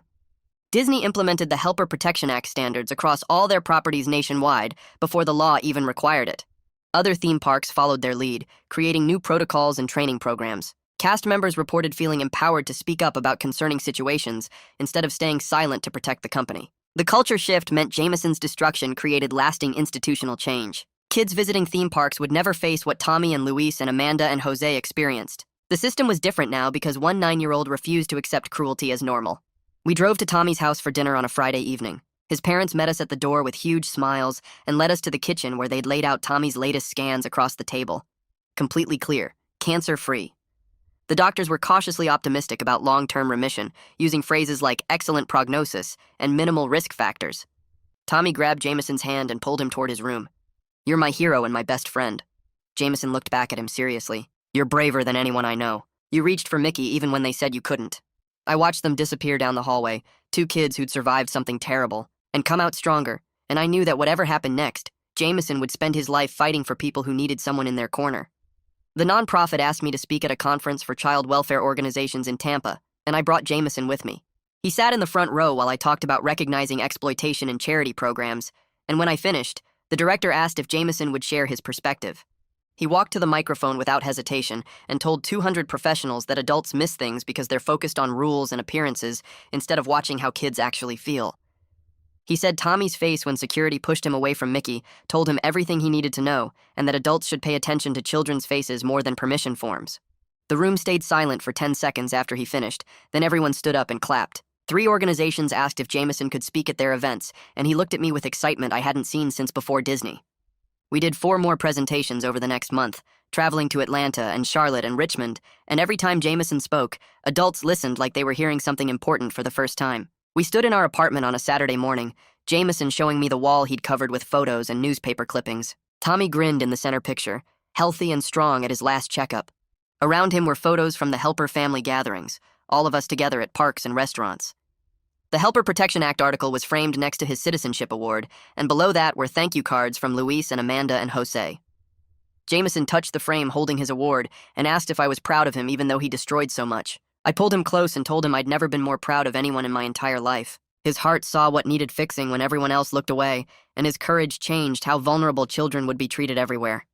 Disney implemented the Helper Protection Act standards across all their properties nationwide before the law even required it. Other theme parks followed their lead, creating new protocols and training programs. Cast members reported feeling empowered to speak up about concerning situations instead of staying silent to protect the company. The culture shift meant Jameson's destruction created lasting institutional change. Kids visiting theme parks would never face what Tommy and Luis and Amanda and Jose experienced. The system was different now because one 9-year-old refused to accept cruelty as normal. We drove to Tommy's house for dinner on a Friday evening. His parents met us at the door with huge smiles and led us to the kitchen where they'd laid out Tommy's latest scans across the table. Completely clear, cancer-free. The doctors were cautiously optimistic about long-term remission, using phrases like excellent prognosis and minimal risk factors. Tommy grabbed Jameson's hand and pulled him toward his room. "You're my hero and my best friend." Jameson looked back at him seriously. "You're braver than anyone I know. You reached for Mickey even when they said you couldn't." I watched them disappear down the hallway, 2 kids who'd survived something terrible, and come out stronger, and I knew that whatever happened next, Jameson would spend his life fighting for people who needed someone in their corner. The nonprofit asked me to speak at a conference for child welfare organizations in Tampa, and I brought Jameson with me. He sat in the front row while I talked about recognizing exploitation in charity programs, and when I finished, the director asked if Jameson would share his perspective. He walked to the microphone without hesitation and told 200 professionals that adults miss things because they're focused on rules and appearances instead of watching how kids actually feel. He said Tommy's face when security pushed him away from Mickey told him everything he needed to know, and that adults should pay attention to children's faces more than permission forms. The room stayed silent for 10 seconds after he finished, then everyone stood up and clapped. 3 organizations asked if Jameson could speak at their events, and he looked at me with excitement I hadn't seen since before Disney. We did 4 more presentations over the next month, traveling to Atlanta and Charlotte and Richmond, and every time Jameson spoke, adults listened like they were hearing something important for the first time. We stood in our apartment on a Saturday morning, Jameson showing me the wall he'd covered with photos and newspaper clippings. Tommy grinned in the center picture, healthy and strong at his last checkup. Around him were photos from the Helper family gatherings, all of us together at parks and restaurants. The Helper Protection Act article was framed next to his citizenship award, and below that were thank you cards from Luis and Amanda and Jose. Jameson touched the frame holding his award and asked if I was proud of him even though he destroyed so much. I pulled him close and told him I'd never been more proud of anyone in my entire life. His heart saw what needed fixing when everyone else looked away, and his courage changed how vulnerable children would be treated everywhere.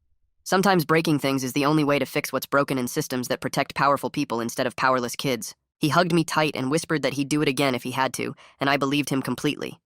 Sometimes breaking things is the only way to fix what's broken in systems that protect powerful people instead of powerless kids. He hugged me tight and whispered that he'd do it again if he had to, and I believed him completely.